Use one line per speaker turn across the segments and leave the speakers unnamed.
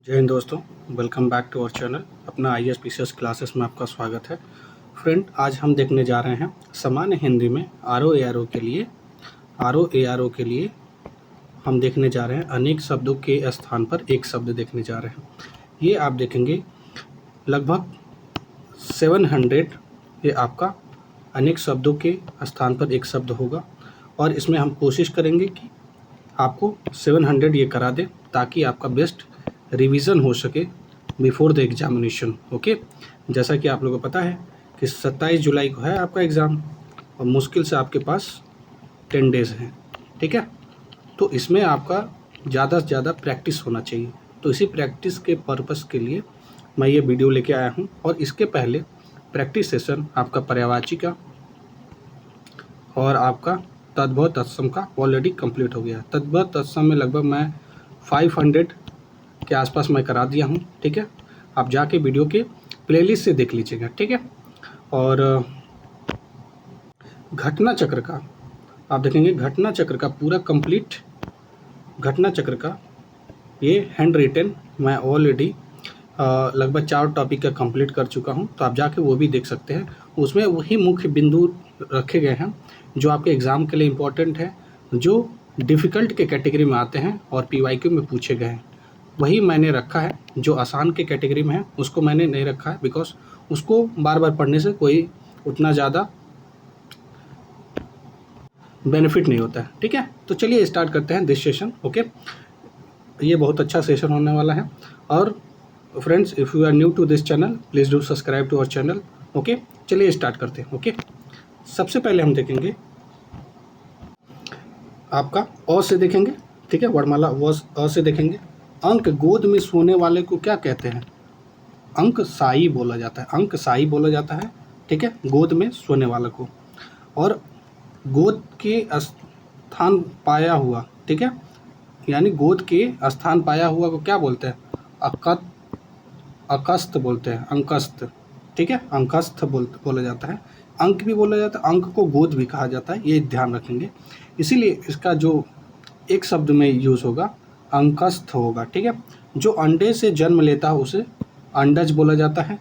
जय हिंद दोस्तों, welcome back to our channel. अपना IAS PCS क्लासेस में आपका स्वागत है। फ्रेंड, आज हम देखने जा रहे हैं सामान्य हिंदी में RO ARO के लिए हम देखने जा रहे हैं अनेक शब्दों के स्थान पर एक शब्द देखने जा रहे हैं। ये आप देखेंगे लगभग 700 ये आपका अनेक शब्दों के स्थान पर एक शब्द होगा और इसमें हम कोशिश करेंगे कि आपको 700 ये करा दें ताकि आपका बेस्ट रिवीजन हो सके बिफोर द एग्जामिनेशन। ओके, जैसा कि आप लोगों को पता है कि 27 जुलाई को है आपका एग्ज़ाम और मुश्किल से आपके पास 10 डेज़ हैं। ठीक है, तो इसमें आपका ज़्यादा से ज़्यादा प्रैक्टिस होना चाहिए। तो इसी प्रैक्टिस के पर्पस के लिए मैं ये वीडियो लेके आया हूँ। और इसके पहले प्रैक्टिस सेशन आपका पर्यायवाची का और आपका तद्भव तत्सम का ऑलरेडी कंप्लीट हो गया है। तद्भव तत्सम में लगभग मैं 500 के आसपास मैं करा दिया हूँ। ठीक है, आप जाके वीडियो के प्लेलिस्ट से देख लीजिएगा। ठीक है, और घटना चक्र का आप देखेंगे, घटना चक्र का पूरा कंप्लीट घटना चक्र का ये हैंड रिटन मैं ऑलरेडी लगभग 4 टॉपिक का कंप्लीट कर चुका हूँ। तो आप जाके वो भी देख सकते हैं। उसमें वही मुख्य बिंदु रखे गए हैं जो आपके एग्ज़ाम के लिए इम्पोर्टेंट है, जो डिफ़िकल्ट के कैटेगरी में आते हैं और PYQ में पूछे गए हैं। वही मैंने रखा है। जो आसान के कैटेगरी में है उसको मैंने नहीं रखा है, बिकॉज उसको बार बार पढ़ने से कोई उतना ज़्यादा बेनिफिट नहीं होता है। ठीक है, तो चलिए स्टार्ट करते हैं दिस सेशन। ओके, ये बहुत अच्छा सेशन होने वाला है। और friends, if you are new to this channel, please do subscribe to our channel. Okay, चलिए स्टार्ट करते हैं। ओके, सबसे पहले हम देखेंगे आपका अ से देखेंगे। ठीक है, वर्णमाला अ से देखेंगे। अंक गोद में सोने वाले को क्या कहते हैं? अंक साई बोला जाता है। अंक साई बोला जाता है। ठीक है, गोद में सोने वाले को। और गोद के स्थान पाया हुआ, ठीक है, यानी गोद के स्थान पाया हुआ को क्या बोलते हैं? अकस्त बोलते हैं, अंकस्त। ठीक है, अंकस्थ बोला जाता है। अंक भी बोला जाता है, अंक को गोद भी कहा जाता है, ये ध्यान रखेंगे। इसीलिए इसका जो एक शब्द में यूज़ होगा अंकस्थ होगा। ठीक है, जो अंडे से जन्म लेता है उसे अंडज बोला जाता है।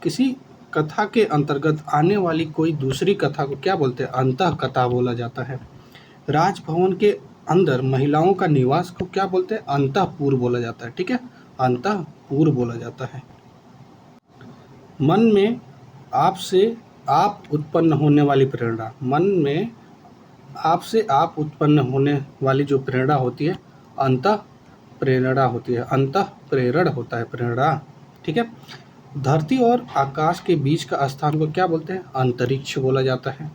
किसी कथा के अंतर्गत आने वाली कोई दूसरी कथा को क्या बोलते हैं? अंतः कथा बोला जाता है। राजभवन के अंदर महिलाओं का निवास को क्या बोलते हैं? अंतःपुर बोला जाता है। ठीक है, अंतःपुर बोला जाता है। मन में आपसे आप उत्पन्न होने वाली प्रेरणा, मन में आपसे आप उत्पन्न होने वाली जो प्रेरणा होती है अंतः प्रेरणा होती है। अंतः प्रेरण होता है प्रेरणा। ठीक है, धरती और आकाश के बीच का स्थान को क्या बोलते हैं? अंतरिक्ष बोला जाता है।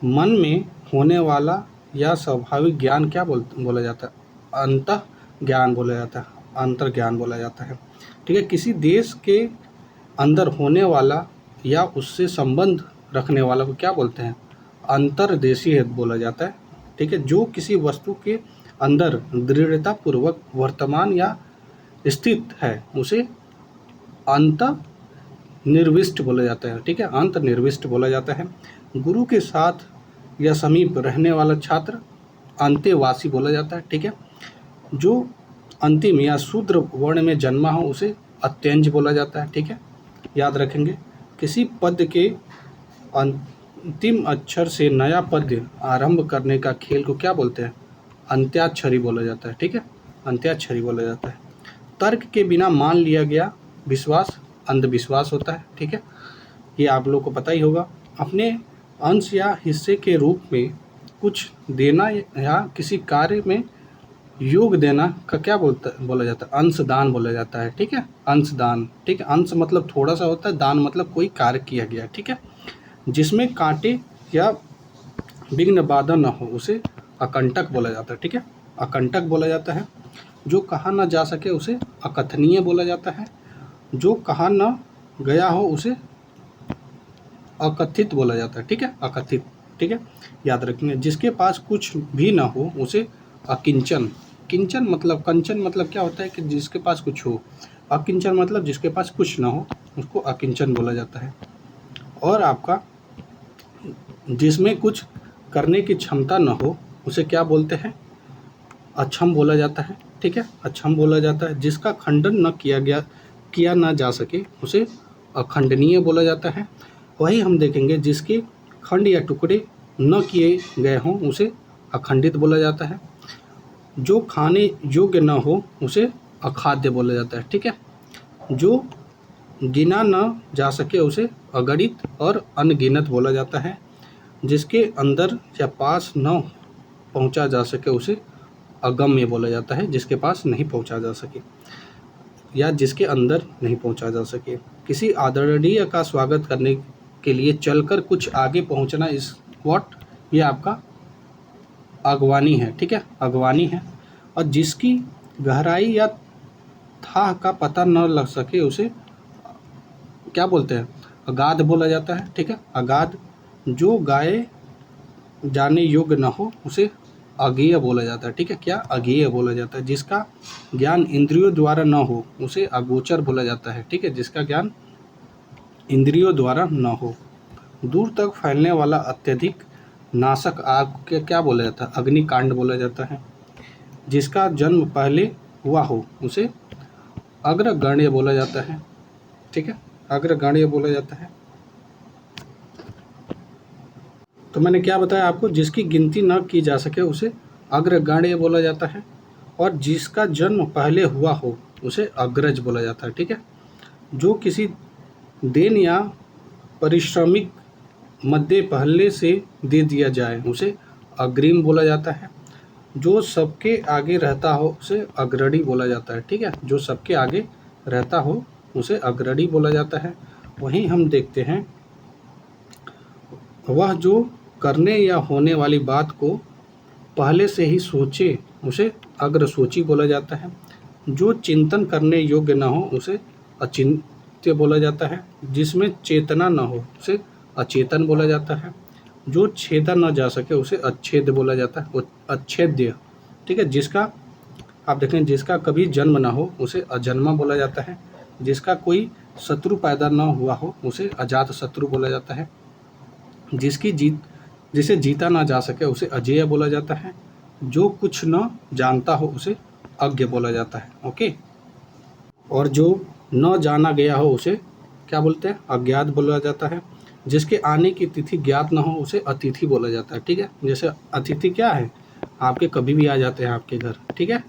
मन में होने वाला या स्वाभाविक ज्ञान क्या बोला जाता है? अंतः ज्ञान बोला जाता है, अंतर ज्ञान बोला जाता है। ठीक है, किसी देश के अंदर होने वाला या उससे संबंध रखने वाला को क्या बोलते हैं? अंतर्देशीय बोला जाता है। ठीक है, जो किसी वस्तु के अंदर दृढ़ता पूर्वक वर्तमान या स्थित है उसे अंतर्निविष्ट बोला जाता है। ठीक है, अंतर्निविष्ट बोला जाता है। गुरु के साथ या समीप रहने वाला छात्र अंतेवासी बोला जाता है। ठीक है, जो अंतिम या शूद्र वर्ण में जन्मा हो उसे अत्यंज बोला जाता है। ठीक है, याद रखेंगे। किसी पद के अंतिम अक्षर से नया पद आरंभ करने का खेल को क्या बोलते हैं? अंत्याक्षरी बोला जाता है। ठीक है, अंत्याक्षरी बोला जाता है। तर्क के बिना मान लिया गया विश्वास अंधविश्वास होता है। ठीक है, ये आप लोग को पता ही होगा। अपने अंश या हिस्से के रूप में कुछ देना या किसी कार्य में योग देना का क्या बोला जाता है? अंशदान बोला जाता है। ठीक है, अंशदान। ठीक है, अंश मतलब थोड़ा सा होता है, दान मतलब कोई कार्य किया गया। ठीक है, जिसमें कांटे या विघ्न बाधा न हो उसे अकंटक बोला जाता है। ठीक है, अकंटक बोला जाता है। जो कहा न जा सके उसे अकथनीय बोला जाता है। जो कहा न गया हो उसे अकथित बोला जाता है। ठीक है, अकथित। ठीक है, याद रखेंगे। जिसके पास कुछ भी ना हो उसे अकिंचन। किंचन मतलब, कंचन मतलब क्या होता है कि जिसके पास कुछ हो। अकिंचन मतलब जिसके पास कुछ ना हो उसको अकिंचन बोला जाता है। और आपका जिसमें कुछ करने की क्षमता न हो उसे क्या बोलते हैं? अक्षम बोला जाता है। ठीक है, अक्षम बोला जाता है। जिसका खंडन न किया ना जा सके उसे अखंडनीय बोला जाता है। वही हम देखेंगे जिसके खंड या टुकड़े न किए गए हों उसे अखंडित बोला जाता है। जो खाने योग्य न हो उसे अखाद्य बोला जाता है। ठीक है, जो गिना न जा सके उसे अगणित और अनगिनत बोला जाता है। जिसके अंदर या पास न पहुंचा जा सके उसे अगम्य बोला जाता है। जिसके पास नहीं पहुंचा जा सके या जिसके अंदर नहीं पहुंचा जा सके। किसी आदरणीय का स्वागत करने के लिए चलकर कुछ आगे पहुंचना इस ये आपका अगवानी है। ठीक है, अगवानी है। और जिसकी गहराई या थाह का पता न लग सके उसे क्या बोलते हैं, अगाध बोला जाता है। ठीक है, अगाध। जो गाए जाने योग्य न हो उसे अज्ञेय बोला जाता है। ठीक है, क्या अज्ञेय बोला जाता है। जिसका ज्ञान इंद्रियों द्वारा न हो उसे अगोचर बोला जाता है। ठीक है, जिसका ज्ञान इंद्रियों द्वारा न हो। दूर तक फैलने वाला अत्यधिक नाशक आग के क्या बोला जाता है, अग्निकांड बोला जाता है। जिसका जन्म पहले हुआ हो उसे अग्रगण्य बोला जाता है। ठीक है, अग्रगण्य बोला जाता है। तो मैंने क्या बताया आपको, जिसकी गिनती न की जा सके उसे अग्रगण्य बोला जाता है। और जिसका जन्म पहले हुआ हो उसे अग्रज बोला जाता है। ठीक है, जो किसी देन या पारिश्रमिक मध्य पहले से दे दिया जाए उसे अग्रिम बोला जाता है। जो सबके आगे रहता हो उसे अग्रणी बोला जाता है। ठीक है, जो सबके आगे रहता हो उसे अग्रणी बोला जाता है। वहीं हम देखते हैं, वह जो करने या होने वाली बात को पहले से ही सोचे उसे अग्रसोची बोला जाता है। जो चिंतन करने योग्य न हो उसे अचिंत्य बोला जाता है। जिसमें चेतना न हो उसे अचेतन बोला जाता है। जो छेदा न जा सके उसे अच्छेद बोला जाता है, अच्छेद्य। ठीक है, जिसका आप देखें, जिसका कभी जन्म ना हो उसे अजन्मा बोला जाता है। जिसका कोई शत्रु पैदा न हुआ हो उसे अजात शत्रु बोला जाता है। जिसे जीता ना जा सके उसे अजेय बोला जाता है। जो कुछ न जानता हो उसे अज्ञ बोला जाता है। ओके, और जो न जाना गया हो उसे क्या बोलते हैं, अज्ञात बोला जाता है। जिसके आने की तिथि ज्ञात न हो उसे अतिथि बोला जाता है। ठीक है, जैसे अतिथि क्या है, आपके कभी भी आ जाते हैं आपके घर। ठीक है,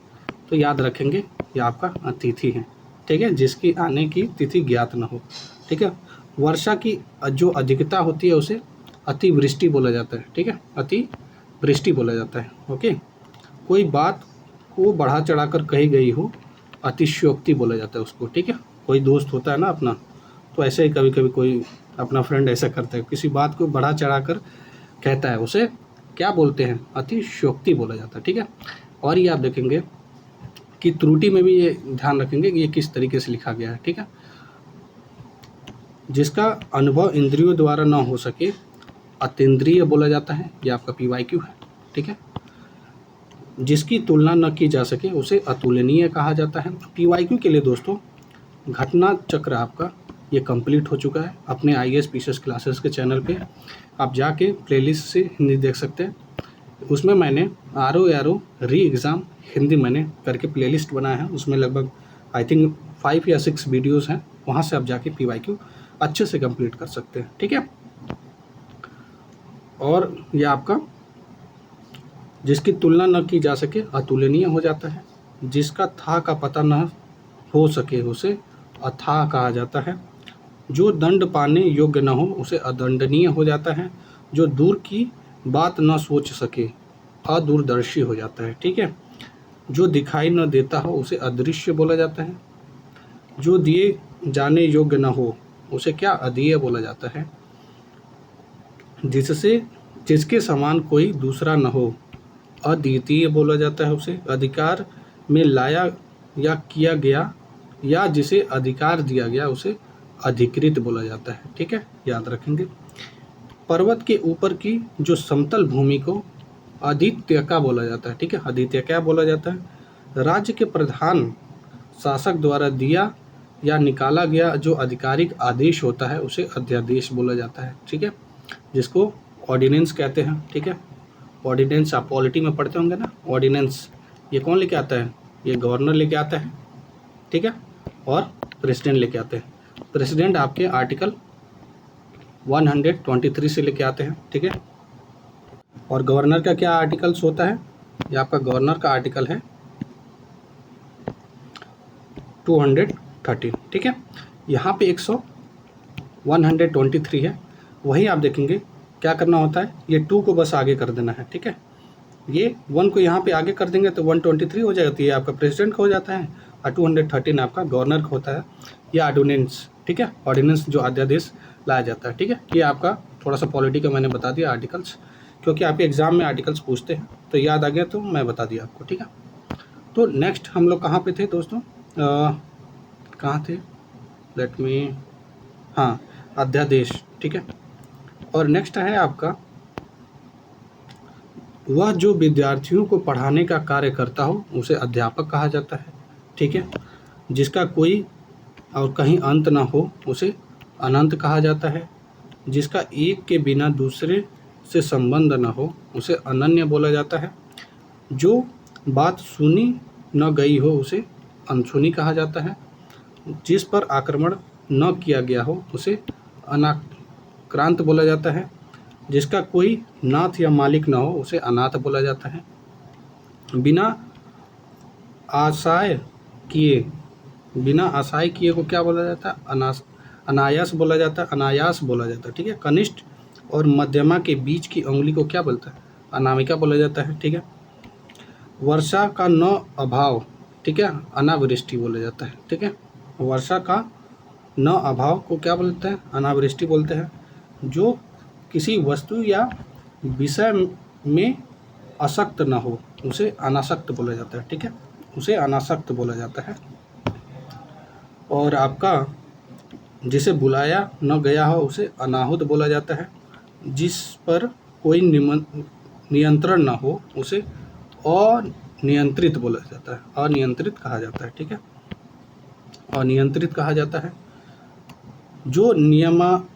तो याद रखेंगे ये आपका अतिथि है। ठीक है, जिसकी आने की तिथि ज्ञात न हो। ठीक है, वर्षा की जो अधिकता होती है उसे अतिवृष्टि बोला जाता है। ठीक है, अतिवृष्टि बोला जाता है। ओके, कोई बात को बढ़ा चढ़ाकर कही गई हो अतिशयोक्ति बोला जाता है उसको। ठीक है, कोई दोस्त होता है ना अपना, तो ऐसे ही कभी कभी कोई अपना फ्रेंड ऐसा करता है, किसी बात को बढ़ा चढ़ाकर कहता है, उसे क्या बोलते हैं, अतिशयोक्ति बोला जाता है। ठीक है, और ये आप देखेंगे कि त्रुटि में भी ये ध्यान रखेंगे कि ये किस तरीके से लिखा गया है। ठीक है, जिसका अनुभव इंद्रियों द्वारा ना हो सके अतीन्द्रिय बोला जाता है। ये आपका PYQ है। ठीक है, जिसकी तुलना न की जा सके उसे अतुलनीय कहा जाता है। PYQ के लिए दोस्तों घटना चक्र आपका ये कंप्लीट हो चुका है। अपने IAS PCS क्लासेस के चैनल पे आप जाके प्लेलिस्ट से हिंदी देख सकते हैं। उसमें मैंने RO री एग्ज़ाम हिंदी मैंने करके प्लेलिस्ट बनाया है। उसमें लगभग आई थिंक 5 या 6 वीडियोस हैं। वहाँ से आप जाके PYQ अच्छे से कंप्लीट कर सकते हैं। ठीक है, और ये आपका जिसकी तुलना न की जा सके अतुलनीय हो जाता है। जिसका था का पता न हो सके उसे अथाह कहा जाता है। जो दंड पाने योग्य न हो उसे अदंडनीय हो जाता है। जो दूर की बात न सोच सके अदूरदर्शी हो जाता है। ठीक है, जो दिखाई न देता हो उसे अदृश्य बोला जाता है। जो दिए जाने योग्य न हो उसे क्या, अधेय बोला जाता है। जिसके समान कोई दूसरा न हो अद्वितीय बोला जाता है उसे। अधिकार में लाया या किया गया या जिसे अधिकार दिया गया उसे अधिकृत बोला जाता है। ठीक है, याद रखेंगे। पर्वत के ऊपर की जो समतल भूमि को आदित्यका बोला जाता है। ठीक है, आदित्यका बोला जाता है। राज्य के प्रधान शासक द्वारा दिया या निकाला गया जो आधिकारिक आदेश होता है उसे अध्यादेश बोला जाता है। ठीक है, जिसको ऑर्डिनेंस कहते हैं। ठीक है, ऑर्डिनेंस आप पॉलिटी में पढ़ते होंगे ना, ऑर्डिनेंस ये कौन लेके आता है, ये गवर्नर लेके आता है, ठीक है, और प्रेसिडेंट लेके आते हैं। प्रेसिडेंट आपके आर्टिकल 123 से लेके आते हैं, ठीक है। और गवर्नर का क्या आर्टिकल्स होता है, ये आपका गवर्नर का आर्टिकल है 213, ठीक है। यहाँ पे 123 है, वही आप देखेंगे क्या करना होता है, ये 2 को बस आगे कर देना है, ठीक है। ये 1 को यहाँ पे आगे कर देंगे तो 123 हो जाएगा, तो ये आपका प्रेसिडेंट का हो जाता है, और 213 आपका गवर्नर का होता है, या ऑर्डिनेंस, ठीक है। ऑर्डिनेंस जो अध्यादेश लाया जाता है, ठीक है। ये आपका थोड़ा सा पॉलिटी का मैंने बता दिया आर्टिकल्स, क्योंकि आपके एग्जाम में आर्टिकल्स पूछते हैं तो याद आ गया तो मैं बता दिया आपको, ठीक है। तो नेक्स्ट हम लोग कहाँ पे थे दोस्तों, कहाँ थे, लेट मी, हाँ, अध्यादेश, ठीक है। और नेक्स्ट है आपका, वह जो विद्यार्थियों को पढ़ाने का कार्य करता हो उसे अध्यापक कहा जाता है, ठीक है। जिसका कोई और कहीं अंत ना हो उसे अनंत कहा जाता है। जिसका एक के बिना दूसरे से संबंध न हो उसे अनन्य बोला जाता है। जो बात सुनी न गई हो उसे अनसुनी कहा जाता है। जिस पर आक्रमण न किया गया हो उसे अनाक्रांत बोला जाता है। जिसका कोई नाथ या मालिक न हो उसे अनाथ बोला जाता है। बिना आशय किए को क्या बोला जाता है, अनायास बोला जाता है, अनायास बोला जाता है, ठीक है। कनिष्ठ और मध्यमा के बीच की उंगली को क्या बोलता है, अनामिका बोला जाता है, ठीक है। वर्षा का न अभाव, ठीक है, अनावृष्टि बोला जाता है, ठीक है। वर्षा का न अभाव को क्या बोलते हैं, अनावृष्टि बोलते हैं। जो किसी वस्तु या विषय में आसक्त न हो उसे अनासक्त बोला जाता है, ठीक है, उसे अनासक्त बोला जाता है। और आपका जिसे बुलाया न गया हो उसे अनाहुत बोला जाता है। जिस पर कोई नियंत्रण न हो उसे अनियंत्रित बोला जाता है, अनियंत्रित कहा जाता है, ठीक है, अनियंत्रित कहा जाता है। जो नियमानुकूल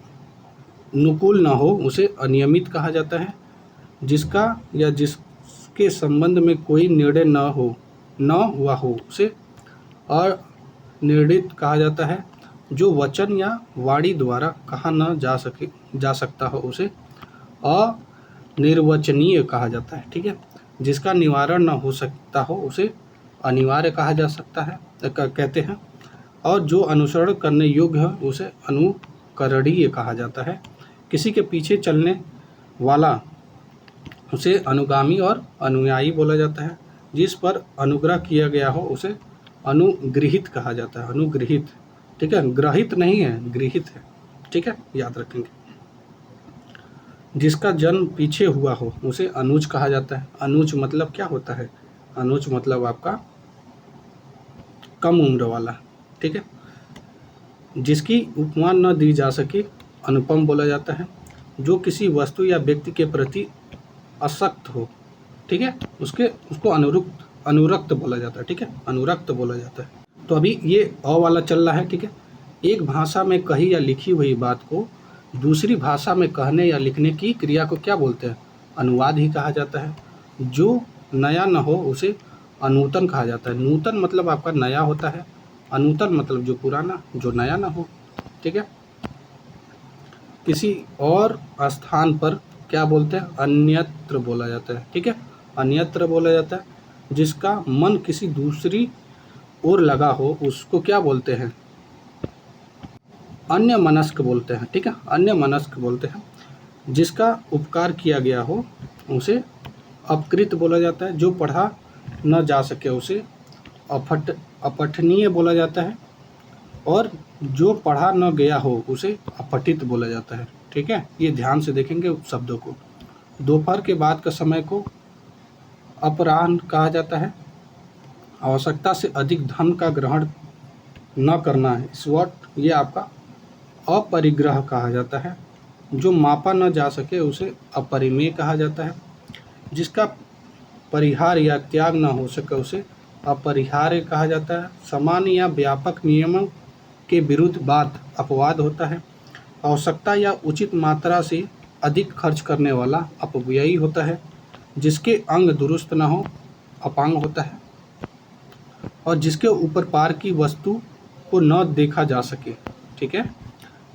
न हो उसे अनियमित कहा जाता है। जिसका या जिसके संबंध में कोई निर्णय न हुआ हो उसे अनिर्णित कहा जाता है। जो वचन या वाणी द्वारा कहा न जा सकता हो उसे अनिर्वचनीय कहा जाता है, ठीक है। जिसका निवारण न हो सकता हो उसे अनिवार्य कहा जा सकता है, कहते हैं। और जो अनुसरण करने योग्य है उसे अनुकरणीय कहा जाता है। किसी के पीछे चलने वाला उसे अनुगामी और अनुयायी बोला जाता है। जिस पर अनुग्रह किया गया हो उसे अनुगृहित कहा जाता है, अनुगृहित, ठीक है, ग्रहित नहीं है, गृहित है, ठीक है, याद रखेंगे। जिसका जन्म पीछे हुआ हो उसे अनुज कहा जाता है। अनुज मतलब क्या होता है, अनुज मतलब आपका कम उम्र वाला, ठीक है। जिसकी उपमा न दी जा सके अनुपम बोला जाता है। जो किसी वस्तु या व्यक्ति के प्रति आसक्त हो, ठीक है, उसको अनुरक्त बोला जाता है, ठीक है, अनुरक्त बोला जाता है। तो अभी ये अ वाला चल रहा है, ठीक है। एक भाषा में कही या लिखी हुई बात को दूसरी भाषा में कहने या लिखने की क्रिया को क्या बोलते हैं, अनुवाद ही कहा जाता है। जो नया न हो उसे अनूतन कहा जाता है। नूतन मतलब आपका नया होता है, अनूतन मतलब जो पुराना, जो नया ना हो, ठीक है। किसी और स्थान पर क्या बोलते हैं, अन्यत्र बोला जाता है, ठीक है, अन्यत्र बोला जाता है। जिसका मन किसी दूसरी ओर लगा हो उसको क्या बोलते हैं, अन्य मनस्क बोलते हैं, ठीक है, अन्य मनस्क बोलते हैं। जिसका उपकार किया गया हो उसे अपकृत बोला जाता है। जो पढ़ा न जा सके उसे अपठनीय बोला जाता है। और जो पढ़ा न गया हो उसे अपठित बोला जाता है, ठीक है। ये ध्यान से देखेंगे शब्दों को। दोपहर के बाद का समय को अपराह्न कहा जाता है। आवश्यकता से अधिक धन का ग्रहण न करना है, इस वक्त ये आपका अपरिग्रह कहा जाता है। जो मापा न जा सके उसे अपरिमेय कहा जाता है। जिसका परिहार या त्याग न हो सके उसे अपरिहार्य कहा जाता है। समान या व्यापक नियमों के विरुद्ध बात अपवाद होता है। आवश्यकता या उचित मात्रा से अधिक खर्च करने वाला अपव्ययी होता है। जिसके अंग दुरुस्त न हो अपांग होता है। और जिसके ऊपर पार की वस्तु को न देखा जा सके, ठीक है,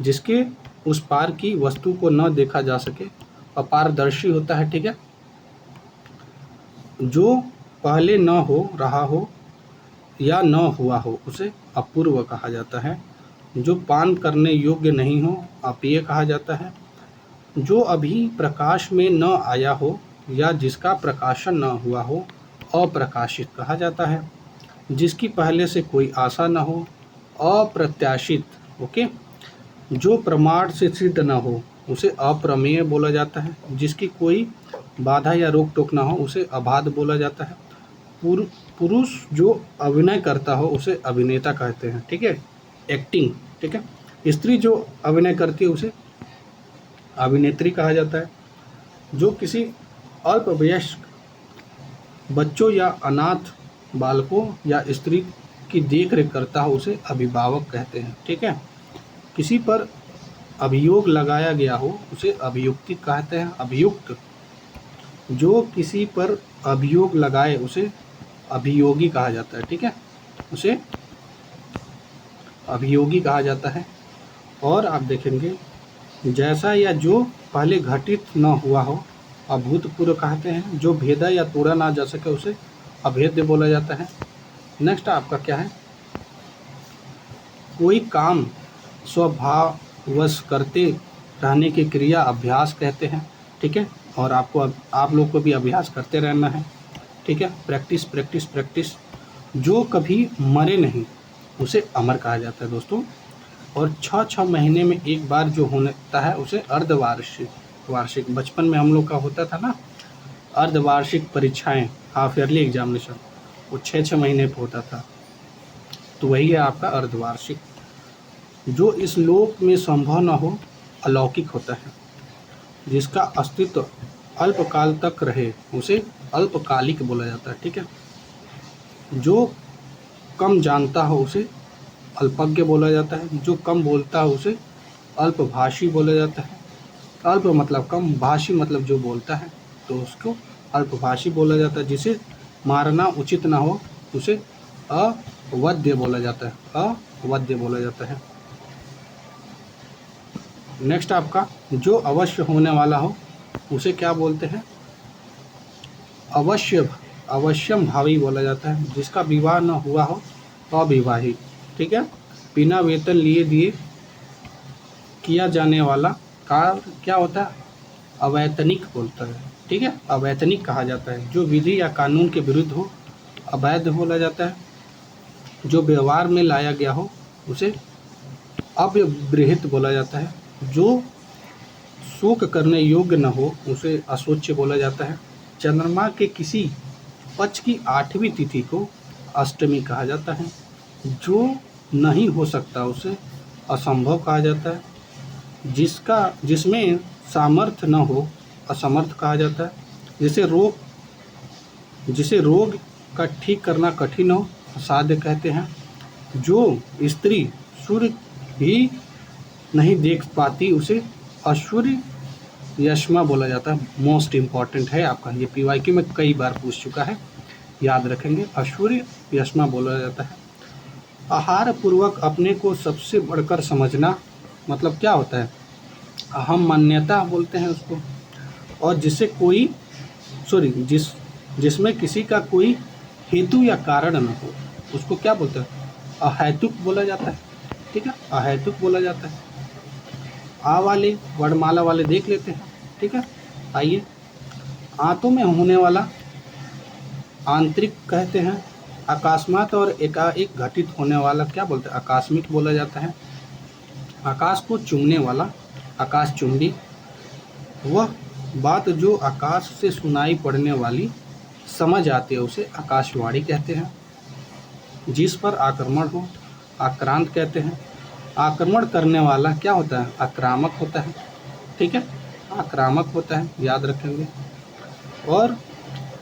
जिसके उस पार की वस्तु को न देखा जा सके, अपारदर्शी होता है, ठीक है। जो पहले न हो रहा हो या न हुआ हो उसे अपूर्व कहा जाता है। जो पान करने योग्य नहीं हो अपेय कहा जाता है। जो अभी प्रकाश में न आया हो या जिसका प्रकाशन न हुआ हो अप्रकाशित कहा जाता है। जिसकी पहले से कोई आशा न हो अप्रत्याशित, ओके। जो प्रमाण से सिद्ध न हो उसे अप्रमेय बोला जाता है। जिसकी कोई बाधा या रोक टोक ना हो उसे अबाध बोला जाता है। पुरुष जो अभिनय करता हो उसे अभिनेता कहते हैं, ठीक है, एक्टिंग, ठीक है। स्त्री जो अभिनय करती है उसे अभिनेत्री कहा जाता है। जो किसी अल्पवयस्क बच्चों या अनाथ बालकों या स्त्री की देख रेख करता हो उसे अभिभावक कहते हैं, ठीक है। किसी पर अभियोग लगाया गया हो उसे अभियुक्ति कहते हैं, अभियुक्त। जो किसी पर अभियोग लगाए उसे अभियोगी कहा जाता है, ठीक है, उसे अभियोगी कहा जाता है। और आप देखेंगे जैसा या जो पहले घटित न हुआ हो अभूतपूर्व कहते हैं। जो भेदा या तोड़ा ना जा सके उसे अभेद्य बोला जाता है। नेक्स्ट आपका क्या है, कोई काम स्वभाववश करते रहने की क्रिया अभ्यास कहते हैं, ठीक है। और आप लोग को भी अभ्यास करते रहना है, ठीक है, प्रैक्टिस प्रैक्टिस प्रैक्टिस। जो कभी मरे नहीं उसे अमर कहा जाता है दोस्तों। और 6 महीने में एक बार जो होता है उसे वार्षिक बचपन में हम लोग का होता था ना, अर्धवार्षिक परीक्षाएं, हाफ ईयरली एग्जामिनेशन, वो 6 महीने पर होता था, तो वही है आपका अर्धवार्षिक। जो इस लोक में संभव न हो अलौकिक होता है। जिसका अस्तित्व अल्पकाल तक रहे उसे अल्पकालिक बोला जाता है, ठीक है। जो कम जानता हो उसे अल्पज्ञ बोला जाता है। जो कम बोलता है उसे अल्पभाषी बोला जाता है। अल्प मतलब कम, भाषी मतलब जो बोलता है, तो उसको अल्पभाषी बोला जाता है। जिसे मारना उचित ना हो उसे अवध्य बोला जाता है, अवध्य बोला जाता है। नेक्स्ट आपका जो अवश्य होने वाला हो उसे क्या बोलते हैं, अवश्यम भावी बोला जाता है। जिसका विवाह न हुआ हो अविवाहित, ठीक है। बिना वेतन लिए दिए किया जाने वाला कार्य क्या होता है, अवैतनिक बोलता है, ठीक है, अवैतनिक कहा जाता है। जो विधि या कानून के विरुद्ध हो अवैध बोला जाता है। जो व्यवहार में लाया गया हो उसे अव्यवहित बोला जाता है। जो शोक करने योग्य न हो उसे अशोच्य बोला जाता है। चंद्रमा के किसी पक्ष की 8वीं तिथि को अष्टमी कहा जाता है। जो नहीं हो सकता उसे असंभव कहा जाता है। जिसमें सामर्थ्य न हो असमर्थ कहा जाता है। जिसे रोग का ठीक करना कठिन हो असाध्य कहते हैं। जो स्त्री सूर्य भी नहीं देख पाती उसे असूर्य यश्मा बोला जाता है। मोस्ट इम्पॉर्टेंट है आपका, ये PYQ में कई बार पूछ चुका है, याद रखेंगे, असूर्य यश्मा बोला जाता है। आहार पूर्वक अपने को सबसे बढ़कर समझना मतलब क्या होता है, अहम मान्यता बोलते हैं उसको। और जिसमें किसी का कोई हेतु या कारण न हो उसको क्या बोलते हैं, अहैतुक बोला जाता है, ठीक है, अहैतुक बोला जाता है। आ वाले वर्णमाला वाले देख लेते हैं, ठीक है। आइए, आंतों में होने वाला आंतरिक कहते हैं। अकस्मात और एकाएक घटित होने वाला क्या बोलते हैं, आकस्मिक बोला जाता है। आकाश को चूमने वाला आकाशचुंबी, वह बात जो आकाश से सुनाई पड़ने वाली समझ आती है उसे आकाशवाणी कहते हैं। जिस पर आक्रमण हो आक्रांत कहते हैं। आक्रमण करने वाला क्या होता है, आक्रामक होता है, ठीक है, आक्रामक होता है, याद रखेंगे। और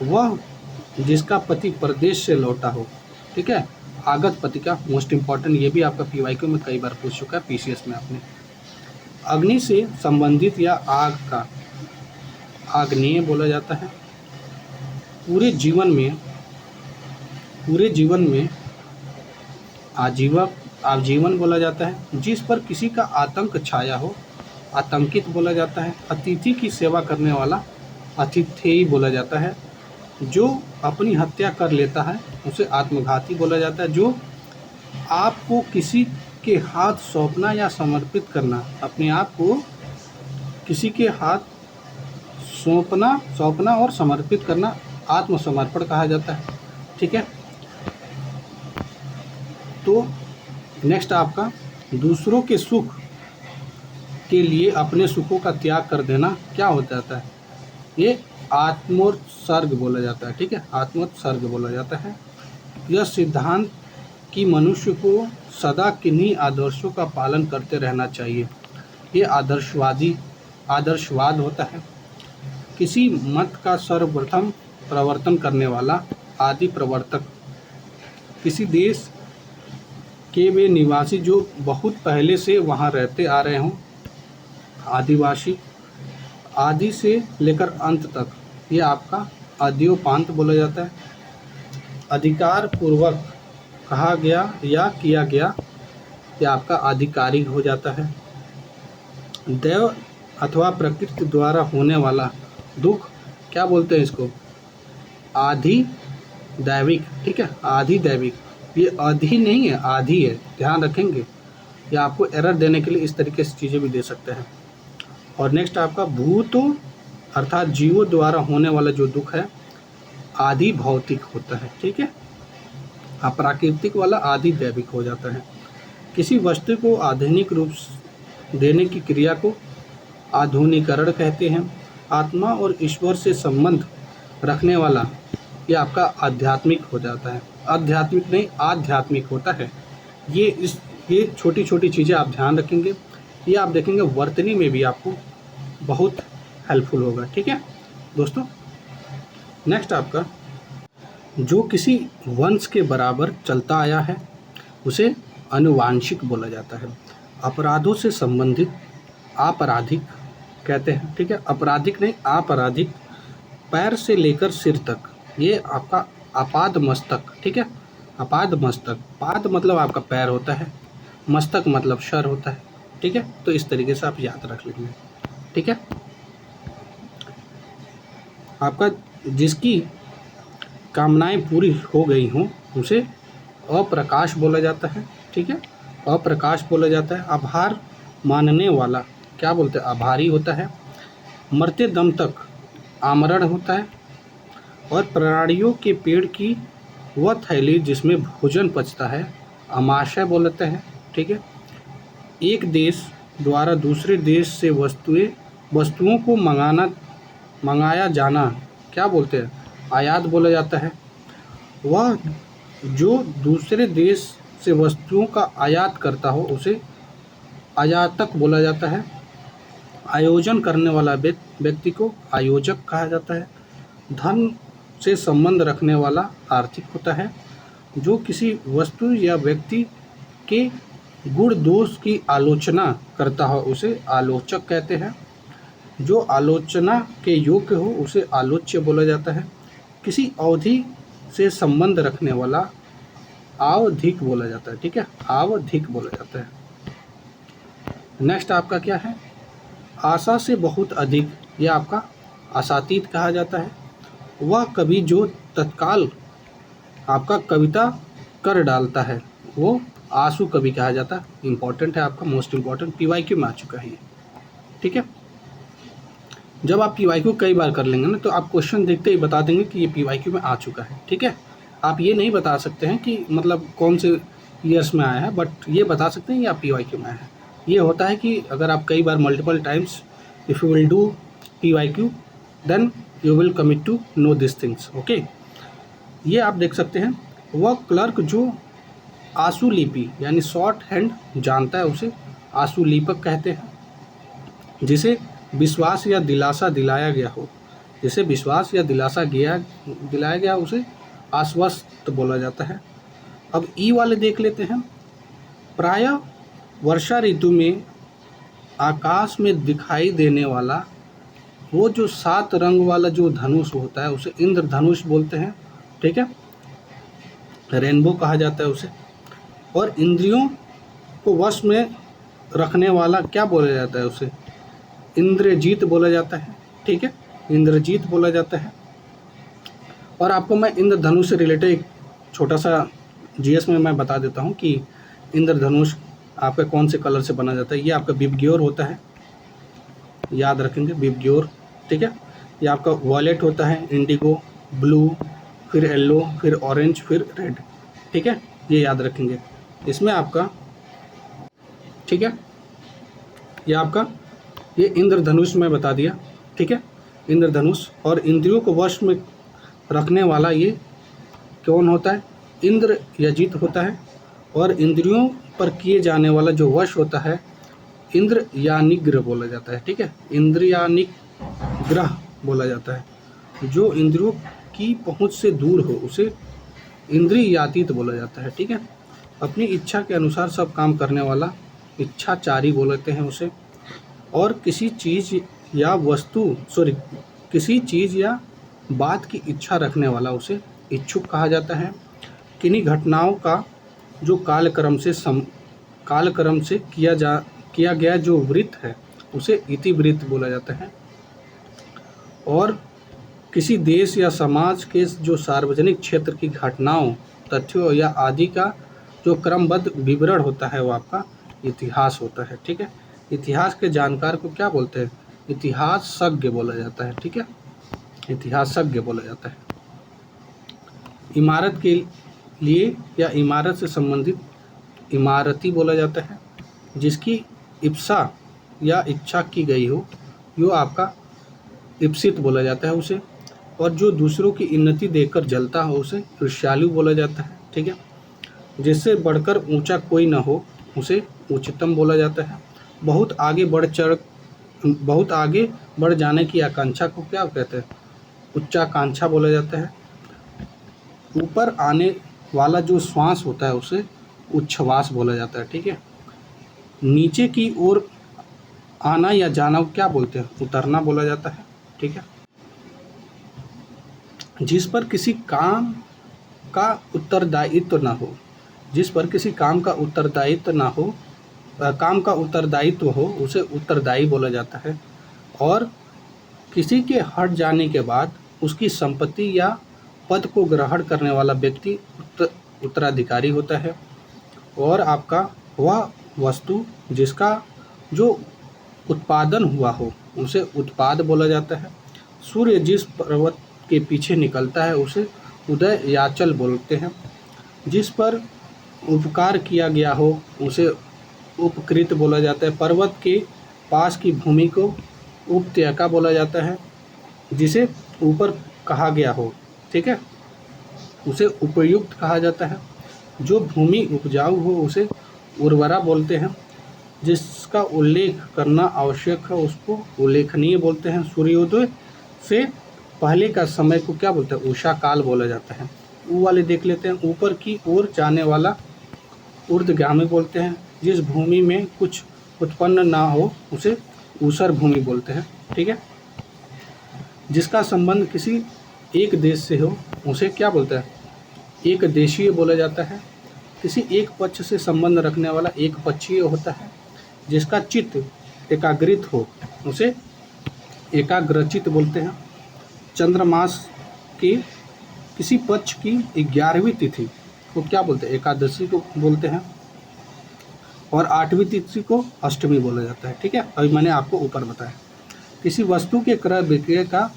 वह जिसका पति प्रदेश से लौटा हो, ठीक है, आगत पति का, मोस्ट इम्पॉर्टेंट, ये भी आपका PYQ में कई बार पूछ चुका है, PCS में आपने। अग्नि से संबंधित या आग का आग्नेय बोला जाता है। पूरे जीवन में आजीवक आजीवन बोला जाता है। जिस पर किसी का आतंक छाया हो, आतंकित बोला जाता है। अतिथि की सेवा करने वाला अतिथेय बोला जाता है। जो अपनी हत्या कर लेता है उसे आत्मघाती बोला जाता है। जो आपको किसी के हाथ सौंपना या समर्पित करना, अपने आप को किसी के हाथ सौंपना और समर्पित करना आत्मसमर्पण कहा जाता है। ठीक है। तो नेक्स्ट आपका दूसरों के सुख के लिए अपने सुखों का त्याग कर देना क्या हो जाता है? ये आत्मोत्सर्ग बोला जाता है। ठीक है, आत्मोत्सर्ग बोला जाता है। यह सिद्धांत कि मनुष्य को सदा किन्हीं आदर्शों का पालन करते रहना चाहिए, ये आदर्शवाद होता है। किसी मत का सर्वप्रथम प्रवर्तन करने वाला आदि प्रवर्तक, किसी देश के वे निवासी जो बहुत पहले से वहाँ रहते आ रहे हों, आदिवासी, आदि से लेकर अंत तक, ये आपका आद्योपांत बोला जाता है। अधिकार पूर्वक कहा गया या किया गया, ये आपका आधिकारिक हो जाता है। दैव अथवा प्रकृति द्वारा होने वाला दुख क्या बोलते हैं इसको? आधिदैविक। ठीक है, आधिदैविक। ये आधि नहीं है, आधि है, ध्यान रखेंगे। ये आपको एरर देने के लिए इस तरीके से चीज़ें भी दे सकते हैं। और नेक्स्ट आपका भूतों अर्थात जीवों द्वारा होने वाला जो दुख है आधि भौतिक होता है। ठीक है, अप्राकृतिक वाला आधि दैविक हो जाता है। किसी वस्तु को आधुनिक रूप देने की क्रिया को आधुनिकरण कहते हैं। आत्मा और ईश्वर से संबंध रखने वाला ये आपका आध्यात्मिक हो जाता है। आध्यात्मिक नहीं, आध्यात्मिक होता है। ये छोटी छोटी चीज़ें आप ध्यान रखेंगे, ये आप देखेंगे वर्तनी में भी आपको बहुत हेल्पफुल होगा। ठीक है दोस्तों। नेक्स्ट आपका जो किसी वंश के बराबर चलता आया है उसे अनुवांशिक बोला जाता है। अपराधों से संबंधित आपराधिक कहते हैं। ठीक है, अपराधिक नहीं, आपराधिक। पैर से लेकर सिर तक, ये आपका अपाद मस्तक। ठीक है, अपाद मस्तक। पाद मतलब आपका पैर होता है, मस्तक मतलब सर होता है। ठीक है, तो इस तरीके से आप याद रख लेंगे। ठीक है, आपका जिसकी कामनाएं पूरी हो गई हों उसे अप्रकाश बोला जाता है। ठीक है, अप्रकाश बोला जाता है। आभार मानने वाला क्या बोलते हैं? आभारी होता है। मरते दम तक आमरण होता है। और प्राणियों के पेड़ की वह थैली जिसमें भोजन पचता है आमाशय बोलते हैं। ठीक है, एक देश द्वारा दूसरे देश से वस्तुओं को मंगाया जाना क्या बोलते हैं? आयात बोला जाता है। वह जो दूसरे देश से वस्तुओं का आयात करता हो उसे आयातक बोला जाता है। आयोजन करने वाला व्यक्ति को आयोजक कहा जाता है। धन से संबंध रखने वाला आर्थिक होता है। जो किसी वस्तु या व्यक्ति के गुण दोष की आलोचना करता हो उसे आलोचक कहते हैं। जो आलोचना के योग्य हो उसे आलोच्य बोला जाता है। किसी अवधि से संबंध रखने वाला आवधिक बोला जाता है। ठीक है, आवधिक बोला जाता है। नेक्स्ट आपका क्या है? आशा से बहुत अधिक, यह आपका आशातीत कहा जाता है। वह कवि जो तत्काल आपका कविता कर डालता है वो आंसू कवि कहा जाता है। इंपॉर्टेंट है आपका, मोस्ट इंपॉर्टेंट, PYQ में आ चुका है ये। ठीक है, जब आप PYQ कई बार कर लेंगे ना तो आप क्वेश्चन देखते ही बता देंगे कि ये PYQ में आ चुका है। ठीक है, आप ये नहीं बता सकते हैं कि मतलब कौन से ईयर्स में आया है, बट ये बता सकते हैं ये आप PYQ में आया है। ये होता है कि अगर आप कई बार multiple times if you will do PYQ then you will commit to know this things. Okay, ये आप देख सकते हैं। वह क्लर्क जो आशुलिपि यानी शॉर्ट हैंड जानता है उसे आशुलिपक कहते हैं। जिसे विश्वास या दिलासा दिलाया गया हो, जिसे विश्वास या दिलाया गया उसे आश्वस्त बोला जाता है। अब ई वाले देख लेते हैं। प्रायः वर्षा ऋतु में आकाश में दिखाई देने वाला वो जो 7 रंग वाला जो धनुष होता है उसे इंद्रधनुष बोलते हैं। ठीक है, रेनबो कहा जाता है उसे। और इंद्रियों को वश में रखने वाला क्या बोला जाता है, उसे इंद्रजीत बोला जाता है। ठीक है, इंद्रजीत बोला जाता है। और आपको मैं इंद्रधनुष से रिलेटेड एक छोटा सा जीएस में मैं बता देता हूँ कि इंद्रधनुष आपका कौन से कलर से बना जाता है। ये आपका विबग्योर होता है, याद रखेंगे विबग्योर। ठीक है, ये आपका वॉयलेट होता है, इंडिगो, ब्लू, फिर येलो, फिर ऑरेंज, फिर रेड। ठीक है, ये याद रखेंगे। इसमें आपका, ठीक है, ये आपका ये इंद्रधनुष में बता दिया। ठीक है, इंद्रधनुष और इंद्रियों को वश में रखने वाला ये कौन होता है, इंद्रयजित होता है। और इंद्रियों पर किए जाने वाला जो वश होता है इंद्रियानिग्रह बोला जाता है। ठीक है, इंद्रियानिग्रह बोला जाता है। जो इंद्रियों की पहुंच से दूर हो उसे इंद्रियातीत बोला जाता है। ठीक है, अपनी इच्छा के अनुसार सब काम करने वाला इच्छाचारी बोलते हैं उसे। और किसी चीज़ या बात की इच्छा रखने वाला उसे इच्छुक कहा जाता है। किन्हीं घटनाओं का जो कालक्रम से किया गया जो वृत्त है उसे इतिवृत्त बोला जाता है। और किसी देश या समाज के जो सार्वजनिक क्षेत्र की घटनाओं, तथ्यों या आदि का जो क्रमबद्ध विवरण होता है वो आपका इतिहास होता है। ठीक है, इतिहास के जानकार को क्या बोलते हैं, इतिहासज्ञ बोला जाता है। ठीक है, इतिहासज्ञ बोला जाता है। इमारत के लिए या इमारत से संबंधित इमारती बोला जाता है। जिसकी इप्सा या इच्छा की गई हो यो आपका इप्सित बोला जाता है उसे। और जो दूसरों की उन्नति देखकर जलता हो उसे ईर्ष्यालु बोला जाता है। ठीक है, जिससे बढ़कर ऊंचा कोई न हो उसे उच्चतम बोला जाता है। बहुत आगे बढ़ जाने की आकांक्षा को क्या कहते हैं, उच्चाकांक्षा बोला जाता है। ऊपर आने वाला जो श्वास होता है उसे उच्छ्वास बोला जाता है। ठीक है, नीचे की ओर आना या जाना को क्या बोलते हैं, उतरना बोला जाता है। ठीक है, जिस पर किसी काम का उत्तरदायित्व हो उसे उत्तरदायी बोला जाता है। और किसी के हट जाने के बाद उसकी संपत्ति या पद को ग्रहण करने वाला व्यक्ति उत्तराधिकारी होता है। और आपका वह वस्तु जिसका जो उत्पादन हुआ हो उसे उत्पाद बोला जाता है। सूर्य जिस पर्वत के पीछे निकलता है उसे उदयाचल बोलते हैं। जिस पर उपकार किया गया हो उसे उपकृत बोला जाता है। पर्वत के पास की भूमि को उपत्यका बोला जाता है। जिसे ऊपर कहा गया हो, ठीक है, उसे उपयुक्त कहा जाता है। जो भूमि उपजाऊ हो उसे उर्वरा बोलते हैं। जिसका उल्लेख करना आवश्यक है उसको उल्लेखनीय बोलते हैं। सूर्योदय से पहले का समय को क्या बोलते हैं, उषा काल बोला जाता है। ऊ वाले देख लेते हैं, ऊपर की ओर जाने वाला ऊर्ध्वगामी बोलते हैं। जिस भूमि में कुछ उत्पन्न ना हो उसे ऊसर भूमि बोलते हैं। ठीक है, जिसका संबंध किसी एक देश से हो उसे क्या बोलता है, एक देशीय बोला जाता है। किसी एक पक्ष से संबंध रखने वाला एक पक्षीय होता है। जिसका चित्त एकाग्रित हो उसे एकाग्रचित बोलते हैं। चंद्रमास की किसी पक्ष की 11वीं तिथि को क्या बोलते हैं, एकादशी को बोलते हैं। और 8वीं तिथि को अष्टमी बोला जाता है। ठीक है, अभी मैंने आपको ऊपर बताया। किसी वस्तु के क्रय विक्रय का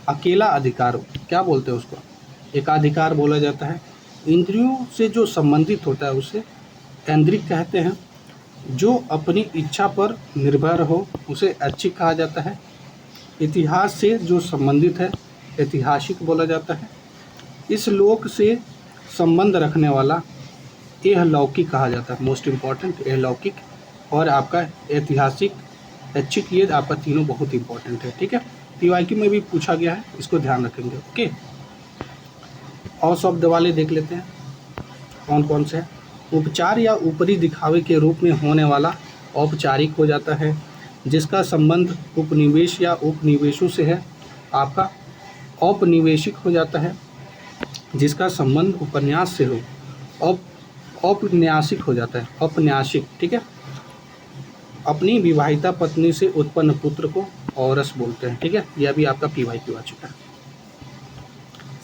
अकेला अधिकार क्या बोलते हैं, उसको एकाधिकार बोला जाता है। इंद्रियों से जो संबंधित होता है उसे ऐन्द्रिक कहते हैं। जो अपनी इच्छा पर निर्भर हो उसे ऐच्छिक कहा जाता है। इतिहास से जो संबंधित है ऐतिहासिक बोला जाता है। इस लोक से संबंध रखने वाला यह लौकिक कहा जाता है। मोस्ट इम्पॉर्टेंट यह लौकिक और आपका ऐतिहासिक, ऐच्छिक, ये आपका तीनों बहुत इंपॉर्टेंट है। ठीक है, पीवाईक्यू में भी पूछा गया है, इसको ध्यान रखेंगे। ओके, और शब्द वाले देख लेते हैं कौन कौन से हैं। उपचार या ऊपरी दिखावे के रूप में होने वाला औपचारिक हो जाता है। जिसका संबंध उपनिवेश या उपनिवेशों से है आपका औपनिवेशिक हो जाता है। जिसका संबंध उपन्यास से हो औपन्यासिक हो जाता है, औपन्यासिक, ठीक है। अपनी विवाहिता पत्नी से उत्पन्न पुत्र को औरस बोलते हैं, ठीक है। यह भी आपका PYQ आ चुका है।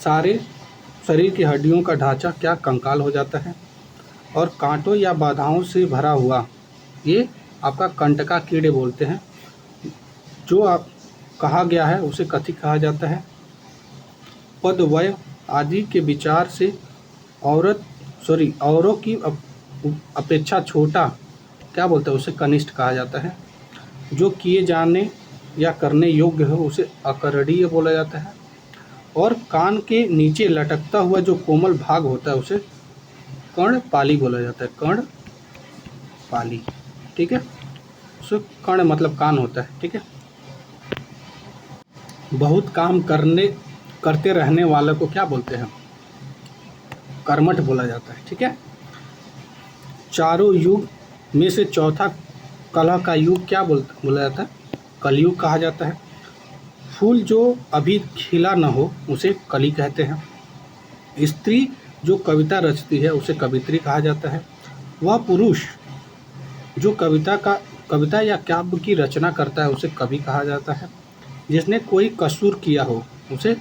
सारे शरीर की हड्डियों का ढांचा क्या कंकाल हो जाता है, और कांटों या बाधाओं से भरा हुआ ये आपका कंटका कीड़े बोलते हैं। जो आप कहा गया है उसे कथी कहा जाता है। पद वय आदि के विचार से औरों की अपेक्षा छोटा क्या बोलते हैं, उसे कनिष्ठ कहा जाता है। जो किए जाने या करने योग्य हो उसे अकरणीय बोला जाता है। और कान के नीचे लटकता हुआ जो कोमल भाग होता है उसे कर्णपाली बोला जाता है, कर्णपाली, ठीक है। उसे कर्ण मतलब कान होता है, ठीक है। बहुत काम करते रहने वाले को क्या बोलते हैं, कर्मठ बोला जाता है, ठीक है। चारों युग में से चौथा कलह का युग क्या बोला जाता है, कलयुग कहा जाता है। फूल जो अभी खिला न हो उसे कली कहते हैं। स्त्री जो कविता रचती है उसे कवित्री कहा जाता है। वह पुरुष जो कविता या काव्य की रचना करता है उसे कवि कहा जाता है। जिसने कोई कसूर किया हो उसे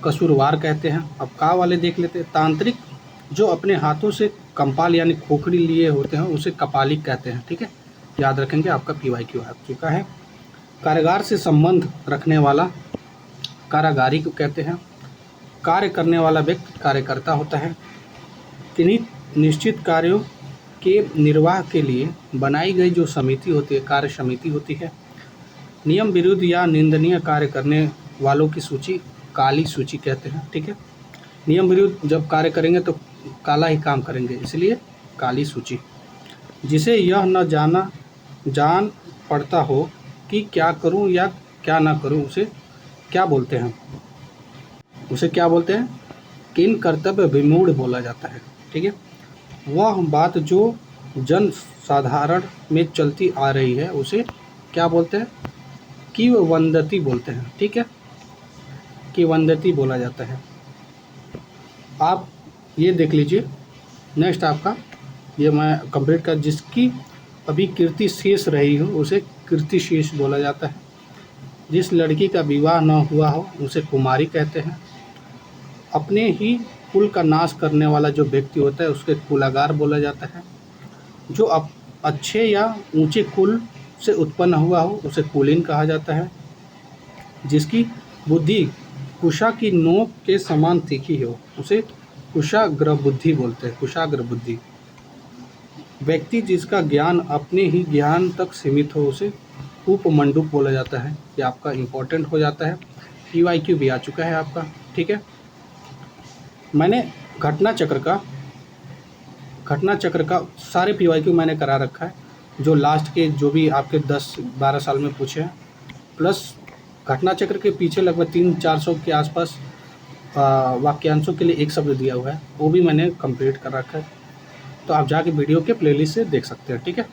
कसूरवार कहते हैं। अब का वाले देख लेते हैं। तांत्रिक जो अपने हाथों से कंपाल यानी खोखड़ी लिए होते हैं उसे कपालिक कहते हैं, ठीक है। याद रखेंगे, आपका PYQ आ चुका है। कारागार से संबंध रखने वाला कारागारी को कहते हैं। कार्य करने वाला व्यक्ति कार्यकर्ता होता है। किन्हीं निश्चित कार्यों के निर्वाह के लिए बनाई गई जो समिति होती है कार्य समिति होती है। नियम विरुद्ध या निंदनीय कार्य करने वालों की सूची काली सूची कहते हैं, ठीक है। नियम विरुद्ध जब कार्य करेंगे तो काला ही काम करेंगे, इसलिए काली सूची। जिसे यह न जान पड़ता हो कि क्या करूं या क्या ना करूं उसे क्या बोलते हैं, उसे क्या बोलते हैं, किन कर्तव्य विमूढ़ बोला जाता है, ठीक है। वह बात जो जन साधारण में चलती आ रही है उसे क्या बोलते हैं, किंवदंती बोलते हैं, ठीक है। किंवदंती बोला जाता है। आप ये देख लीजिए। नेक्स्ट आपका ये मैं कंप्लीट कर, जिसकी अभी कीर्ति शेष रही हो उसे कीर्ति शेष बोला जाता है। जिस लड़की का विवाह न हुआ हो उसे कुमारी कहते हैं। अपने ही कुल का नाश करने वाला जो व्यक्ति होता है उसके कुलागार बोला जाता है। जो अच्छे या ऊंचे कुल से उत्पन्न हुआ हो उसे कुलीन कहा जाता है। जिसकी बुद्धि कुशा की नोक के समान तीखी हो उसे कुशाग्र बुद्धि बोलते हैं, कुशाग्र बुद्धि। व्यक्ति जिसका ज्ञान अपने ही ज्ञान तक सीमित हो उसे उपमंडूक बोला जाता है। ये आपका इम्पोर्टेंट हो जाता है। PYQ भी आ चुका है आपका, ठीक है। मैंने घटना चक्र का सारे PYQ मैंने करा रखा है, जो लास्ट के जो भी आपके 10-12 साल में पूछे हैं, प्लस घटना चक्र के पीछे लगभग 300-400 के आसपास वाक्यांशों के लिए एक शब्द दिया हुआ है, वो भी मैंने कंप्लीट कर रखा है। तो आप जाके वीडियो के प्लेलिस्ट से देख सकते हैं, ठीक है।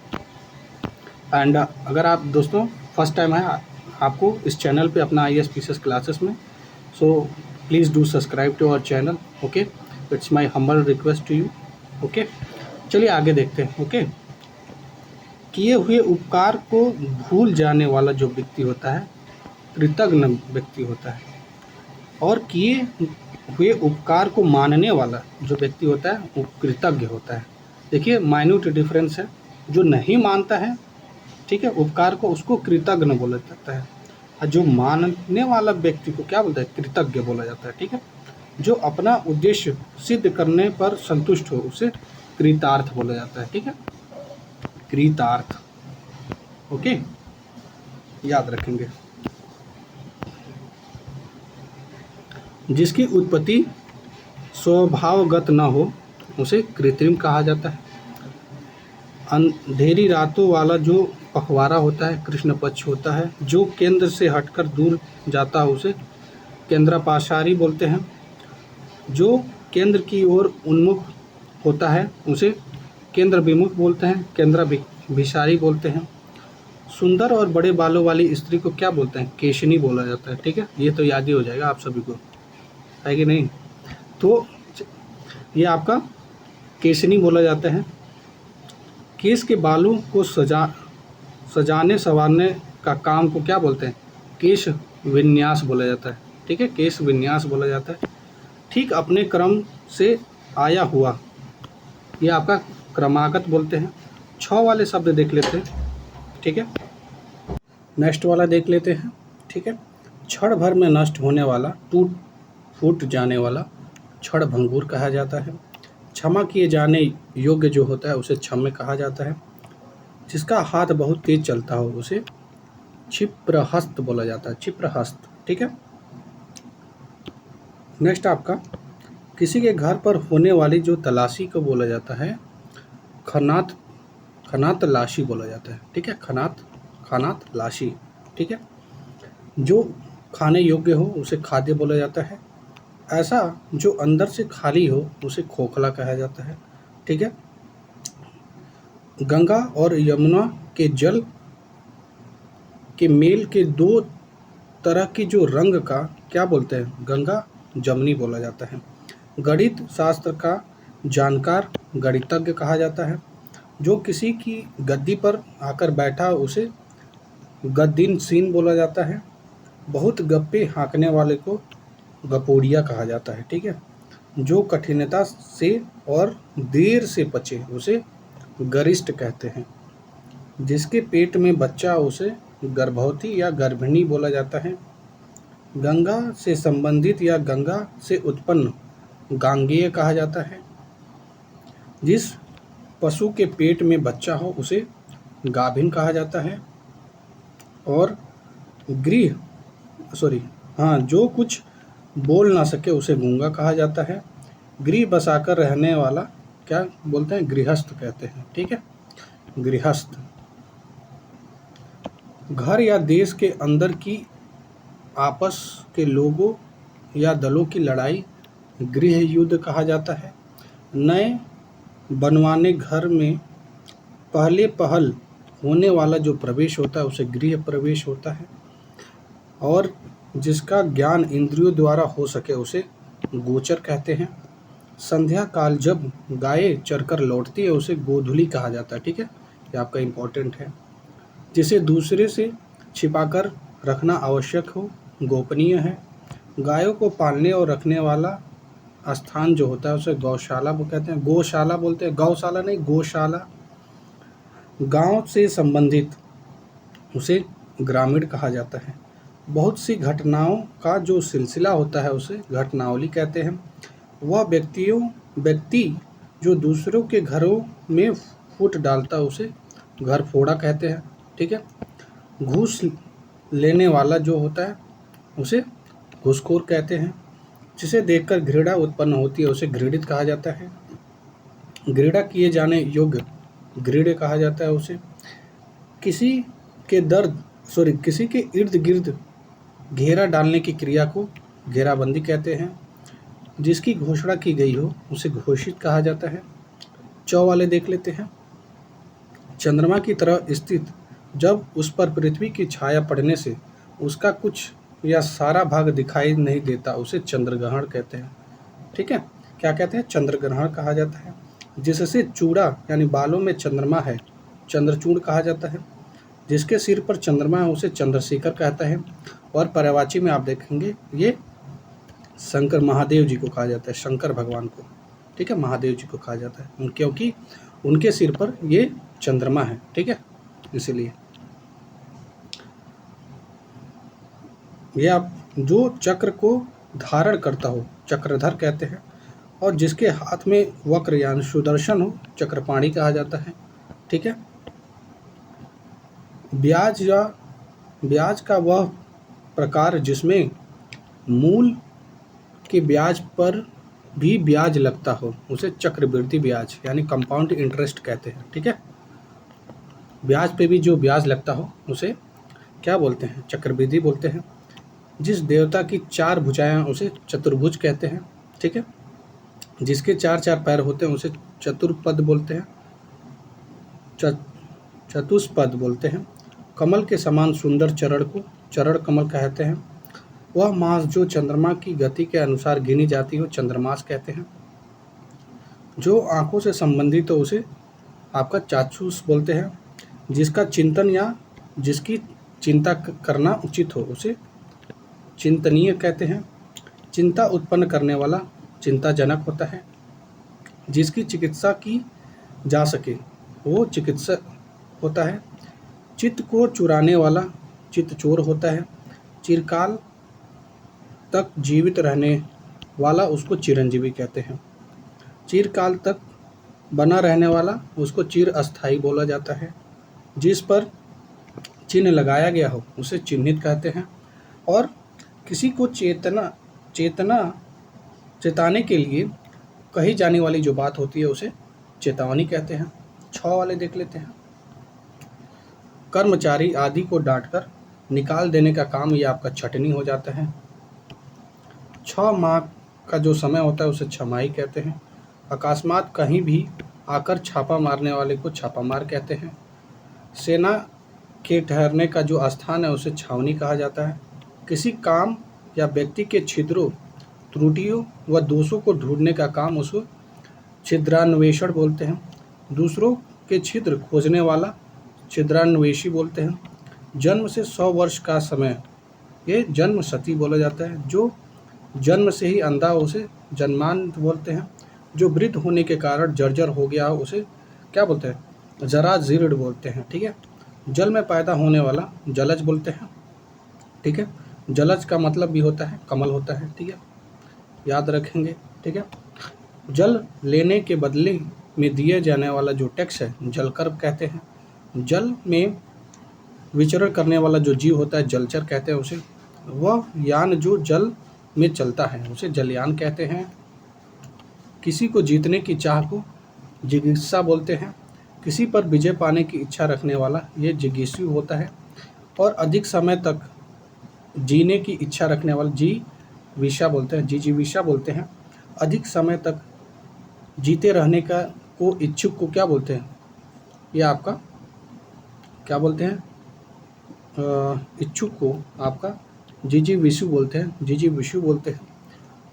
एंड अगर आप दोस्तों फर्स्ट टाइम है आपको इस चैनल पे अपना IAS PCS क्लासेस में, so please do subscribe to our channel, okay. It's my humble request to you, okay. चलिए आगे देखते हैं, ओके। किए हुए उपकार को भूल जाने वाला जो व्यक्ति होता है कृतज्ञ व्यक्ति होता है, और किए हुए उपकार को मानने वाला जो व्यक्ति होता है वो कृतज्ञ होता है। देखिए माइन्यूट डिफरेंस है। जो नहीं मानता है, ठीक है, उपकार को, उसको कृतज्ञ बोला जाता है, और जो मानने वाला व्यक्ति को क्या बोलता है, कृतज्ञ बोला जाता है, ठीक है। जो अपना उद्देश्य सिद्ध करने पर संतुष्ट हो उसे कृतार्थ बोला जाता है, ठीक है, कृतार्थ, ओके, याद रखेंगे। जिसकी उत्पत्ति स्वभावगत न हो उसे कृत्रिम कहा जाता है। अंधेरी रातों वाला जो पखवाड़ा होता है कृष्ण पक्ष होता है। जो केंद्र से हटकर दूर जाता है उसे केंद्रापाशारी बोलते हैं। जो केंद्र की ओर उन्मुख होता है उसे केंद्र विमुख बोलते हैं, केंद्राभिसारी बोलते हैं। सुंदर और बड़े बालों वाली स्त्री को क्या बोलते हैं, केशनी बोला जाता है, ठीक है। ये तो याद ही हो जाएगा आप सभी को, है कि नहीं। तो ये आपका केशनी बोला जाता है। केश के बालों को सजाने संवारने का काम को क्या बोलते हैं? केश विन्यास बोला जाता है। ठीक है, केश विन्यास बोला जाता है। ठीक अपने क्रम से आया हुआ, ये आपका क्रमागत बोलते हैं। 6 वाले शब्द देख लेते हैं। ठीक है, नेक्स्ट वाला देख लेते हैं। ठीक है, क्षण भर में नष्ट होने वाला, टूट फूट जाने वाला क्षण भंगुर कहा जाता है। क्षमा किए जाने योग्य जो होता है उसे क्षम्य कहा जाता है। जिसका हाथ बहुत तेज चलता हो उसे क्षिप्रहस्त बोला जाता है, क्षिप्रहस्त। ठीक है, नेक्स्ट आपका किसी के घर पर होने वाली जो तलाशी को बोला जाता है खनात लाशी बोला जाता है। ठीक है, खनात लाशी। ठीक है, जो खाने योग्य हो उसे खाद्य बोला जाता है। ऐसा जो अंदर से खाली हो उसे खोखला कहा जाता है। ठीक है, गंगा और यमुना के जल के मेल के 2 तरह की जो रंग का क्या बोलते हैं? गंगा जमनी बोला जाता है। गणित शास्त्र का जानकार गणितज्ञ कहा जाता है। जो किसी की गद्दी पर आकर बैठा उसे गद्दीन सीन बोला जाता है। बहुत गप्पे हाँकने वाले को गपोड़िया कहा जाता है। ठीक है, जो कठिनता से और देर से पचे उसे गरिष्ठ कहते हैं। जिसके पेट में बच्चा उसे गर्भवती या गर्भिणी बोला जाता है। गंगा से संबंधित या गंगा से उत्पन्न गांगेय कहा जाता है। जिस पशु के पेट में बच्चा हो उसे गाभिन कहा जाता है। और जो कुछ बोल ना सके उसे गूंगा कहा जाता है। गृह बसाकर रहने वाला क्या बोलते हैं? गृहस्थ कहते हैं। ठीक है, गृहस्थ। घर या देश के अंदर की आपस के लोगों या दलों की लड़ाई गृह युद्ध कहा जाता है। नए बनवाने घर में पहल होने वाला जो प्रवेश होता है उसे गृह प्रवेश होता है। और जिसका ज्ञान इंद्रियों द्वारा हो सके उसे गोचर कहते हैं। संध्या काल जब गाय चरकर लौटती है उसे गोधूली कहा जाता है। ठीक है, ये आपका इम्पोर्टेंट है। जिसे दूसरे से छिपाकर रखना आवश्यक हो गोपनीय है। गायों को पालने और रखने वाला स्थान जो होता है उसे गौशाला वो कहते हैं। गौशाला बोलते हैं, गौशाला नहीं, गौशाला। गांव से संबंधित उसे ग्रामीण कहा जाता है। बहुत सी घटनाओं का जो सिलसिला होता है उसे घटनावली कहते हैं। वह व्यक्ति जो दूसरों के घरों में फूट डालता है उसे घर फोड़ा कहते हैं। ठीक है, घूस लेने वाला जो होता है उसे घूसखोर कहते हैं। जिसे देखकर घृणा उत्पन्न होती है उसे घृणित कहा जाता है। घृणा किए जाने योग्य घृण्य कहा जाता है उसे। किसी के इर्द गिर्द घेरा डालने की क्रिया को घेराबंदी कहते हैं। जिसकी घोषणा की गई हो उसे घोषित कहा जाता है। 4 वाले देख लेते हैं। चंद्रमा की तरह स्थित जब उस पर पृथ्वी की छाया पड़ने से उसका कुछ या सारा भाग दिखाई नहीं देता उसे चंद्रग्रहण कहते हैं। ठीक है, क्या कहते हैं? चंद्रग्रहण कहा जाता है। जिससे चूड़ा यानी बालों में चंद्रमा है चंद्रचूड़ कहा जाता है। जिसके सिर पर चंद्रमा है उसे चंद्रशेखर कहता है। और पर्यायवाची में आप देखेंगे ये शंकर महादेव जी को कहा जाता है, शंकर भगवान को। ठीक है, महादेव जी को कहा जाता है क्योंकि उनके सिर पर ये चंद्रमा है। ठीक है, इसीलिए ये आप जो चक्र को धारण करता हो चक्रधर कहते हैं। और जिसके हाथ में वक्र यानी सुदर्शन हो चक्रपाणी कहा जाता है। ठीक है, ब्याज का वह प्रकार जिसमें मूल के ब्याज पर भी ब्याज लगता हो उसे चक्रवृद्धि ब्याज यानी कंपाउंड इंटरेस्ट कहते हैं। ठीक है, ब्याज पे भी जो ब्याज लगता हो उसे क्या बोलते हैं? चक्रवृद्धि बोलते हैं। जिस देवता की 4 भुजाएं उसे चतुर्भुज कहते हैं। ठीक है, जिसके 4 पैर होते हैं उसे चतुष्पद बोलते हैं, चतुष्पद बोलते हैं। कमल के समान सुंदर चरण को चरण कमल कहते हैं। वह मास जो चंद्रमा की गति के अनुसार गिनी जाती हो चंद्रमास कहते हैं। जो आँखों से संबंधित हो उसे आपका चाक्षुष बोलते हैं। जिसका चिंतन या जिसकी चिंता करना उचित हो उसे चिंतनीय कहते हैं। चिंता उत्पन्न करने वाला चिंताजनक होता है। जिसकी चिकित्सा की जा सके वो चिकित्सक होता है। चित्त को चुराने वाला चित्तचोर होता है। चिरकाल तक जीवित रहने वाला उसको चिरंजीवी कहते हैं। चिरकाल तक बना रहने वाला उसको चिर अस्थायी बोला जाता है। जिस पर चिन्ह लगाया गया हो उसे चिन्हित कहते हैं। और किसी को चेतना चेताने के लिए कही जाने वाली जो बात होती है उसे चेतावनी कहते हैं। 6 वाले देख लेते हैं। कर्मचारी आदि को डांटकर निकाल देने का काम ये आपका छटनी हो जाता है। 6 माह का जो समय होता है उसे छमाही कहते हैं। अकस्मात कहीं भी आकर छापा मारने वाले को छापामार कहते हैं। सेना के ठहरने का जो स्थान है उसे छावनी कहा जाता है। किसी काम या व्यक्ति के छिद्रों, त्रुटियों व दोषों को ढूंढने का काम उसको छिद्रान्वेषण बोलते हैं। दूसरों के छिद्र खोजने वाला छिद्रान्वेषी बोलते हैं। जन्म से 100 वर्ष का समय ये जन्म सती बोला जाता है। जो जन्म से ही अंधा हो उसे जन्मांध बोलते हैं। जो वृद्ध होने के कारण जर्जर हो गया हो उसे क्या बोलते हैं? जरा जीर्ण बोलते हैं। ठीक है। जल में पैदा होने वाला जलज बोलते हैं। ठीक है। जलज का मतलब भी होता है कमल होता है। ठीक है, याद रखेंगे। ठीक है। जल लेने के बदले में दिए जाने वाला जो टैक्स है जलकर कहते हैं। जल में विचरण करने वाला जो जीव होता है जलचर कहते हैं उसे। वह यान जो जल में चलता है उसे जलयान कहते हैं। किसी को जीतने की चाह को जिज्ञासा बोलते हैं। किसी पर विजय पाने की इच्छा रखने वाला ये जिज्ञासु होता है। और अधिक समय तक जीने की इच्छा रखने वाला जिजीविषा बोलते हैं। जिजीविषा बोलते हैं। अधिक समय तक जीते रहने का को इच्छुक को क्या बोलते हैं? ये आपका क्या बोलते हैं? इच्छुक को आपका जिजीविषु बोलते हैं। जिजीविषु बोलते हैं।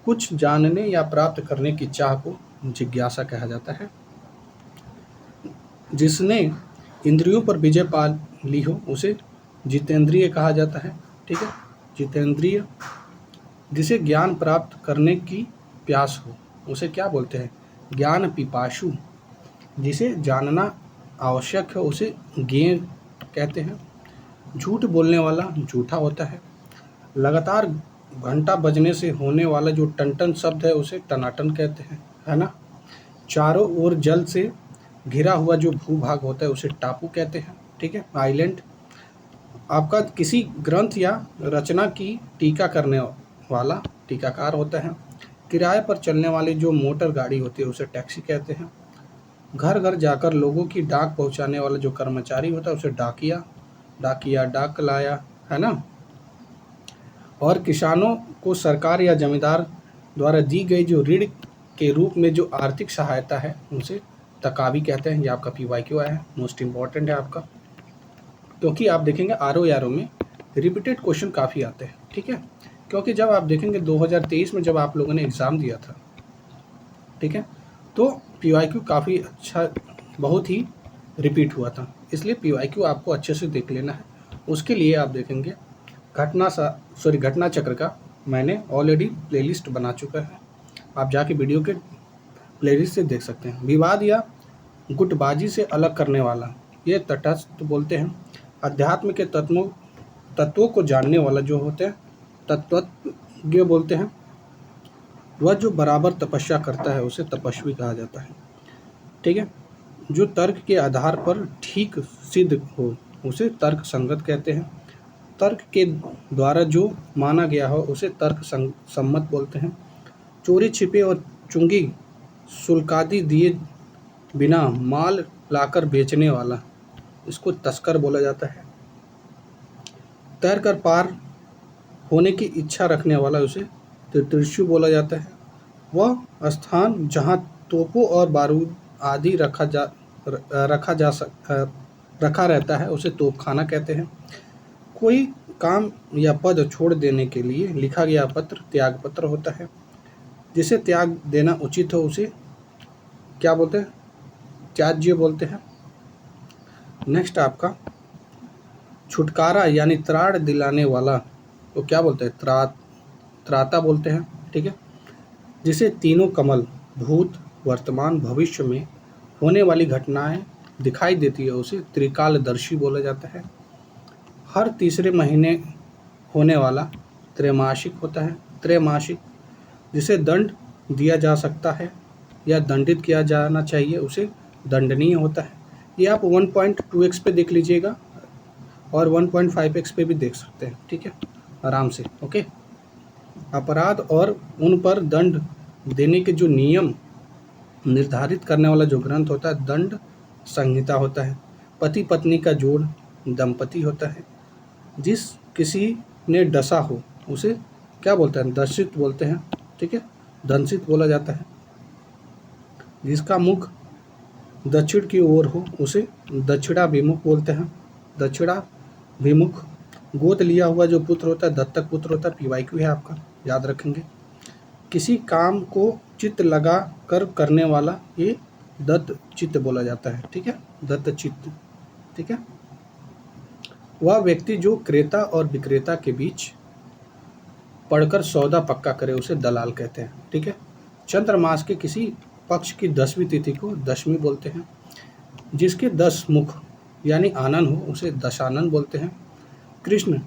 कुछ जानने या प्राप्त करने की चाह को जिज्ञासा कहा जाता है। जिसने इंद्रियों पर विजय पा ली हो उसे जितेंद्रिय कहा जाता है। ठीक है, जितेंद्रिय। जिसे ज्ञान प्राप्त करने की प्यास हो उसे क्या बोलते हैं? ज्ञान पिपासु। जिसे जानना आवश्यक है उसे ज्ञेय कहते हैं। झूठ बोलने वाला झूठा होता है। लगातार घंटा बजने से होने वाला जो टन शब्द है उसे टनाटन कहते हैं, है ना। चारों ओर जल से घिरा हुआ जो भूभाग होता है उसे टापू कहते हैं। ठीक है, आइलैंड। आपका किसी ग्रंथ या रचना की टीका करने वाला टीकाकार होता है। किराए पर चलने वाली जो मोटर गाड़ी होती है उसे टैक्सी कहते हैं। घर घर जाकर लोगों की डाक पहुंचाने वाला जो कर्मचारी होता है उसे डाकिया। डाकिया डाक लाया, है ना। और किसानों को सरकार या जमींदार द्वारा दी गई जो ऋण के रूप में जो आर्थिक सहायता है उसे तकावी कहते हैं। ये आपका PYQ है, मोस्ट इम्पॉर्टेंट है आपका, क्योंकि आप देखेंगे RO में रिपीटेड क्वेश्चन काफ़ी आते हैं। ठीक है, क्योंकि जब आप देखेंगे 2023 में जब आप लोगों ने एग्ज़ाम दिया था, ठीक है, तो PYQ काफ़ी अच्छा, बहुत ही रिपीट हुआ था। इसलिए PYQ आपको अच्छे से देख लेना है। उसके लिए आप देखेंगे घटना चक्र का मैंने ऑलरेडी प्लेलिस्ट बना चुका है। आप जाके वीडियो के प्लेलिस्ट से देख सकते हैं। विवाद या गुटबाजी से अलग करने वाला ये तटस्थ बोलते हैं। अध्यात्म के तत्वों को जानने वाला जो होते हैं तत्वज्ञ बोलते हैं। वह जो बराबर तपस्या करता है उसे तपस्वी कहा जाता है। ठीक है, जो तर्क के आधार पर ठीक सिद्ध हो उसे तर्क संगत कहते हैं। तर्क के द्वारा जो माना गया हो उसे तर्क सम्मत बोलते हैं। चोरी छिपे और चुंगी शुल्कादि दिए बिना माल लाकर बेचने वाला इसको तस्कर बोला जाता है। तैर कर पार होने की इच्छा रखने वाला उसे तितृषु बोला जाता है। वह स्थान जहाँ तोपों और बारूद आदि रखा रहता है उसे तोपखाना कहते हैं। कोई काम या पद छोड़ देने के लिए लिखा गया पत्र त्याग पत्र होता है। जिसे त्याग देना उचित हो उसे क्या बोलते हैं, त्याज्य बोलते हैं। नेक्स्ट आपका छुटकारा यानी त्राण दिलाने वाला तो क्या बोलते हैं, त्राता बोलते हैं। ठीक है, जिसे तीनों कमल भूत वर्तमान भविष्य में होने वाली घटनाएं दिखाई देती है उसे त्रिकालदर्शी बोला जाता है। हर तीसरे महीने होने वाला त्रैमासिक होता है। त्रैमासिक जिसे दंड दिया जा सकता है या दंडित किया जाना चाहिए उसे दंडनीय होता है। ये आप 1.2x पे देख लीजिएगा और 1.5x पे भी देख सकते हैं। ठीक है, आराम से। ओके, अपराध और उन पर दंड देने के जो नियम निर्धारित करने वाला जो ग्रंथ होता है दंड संहिता होता है। पति पत्नी का जोड़ दंपति होता है। जिस किसी ने डसा हो उसे क्या बोलते हैं, दंशित बोलते हैं। ठीक है, दंशित बोला जाता है। जिसका मुख दक्षिण की ओर हो उसे दक्षिणाभिमुख बोलते हैं। दक्षिणाभिमुख। गोद लिया हुआ जो पुत्र होता है दत्तक पुत्र होता है। PYQ है आपका, याद रखेंगे। किसी काम को चित्त लगा कर करने वाला ये दत्त चित्त बोला जाता है। ठीक है, दत्त चित्त। ठीक है, वह व्यक्ति जो क्रेता और विक्रेता के बीच पढ़कर सौदा पक्का करे उसे दलाल कहते हैं। ठीक है, चंद्र मास के किसी पक्ष की 10वीं तिथि को दशमी बोलते हैं। जिसके 10 मुख यानी आनन हो उसे दशानन बोलते हैं। कृष्ण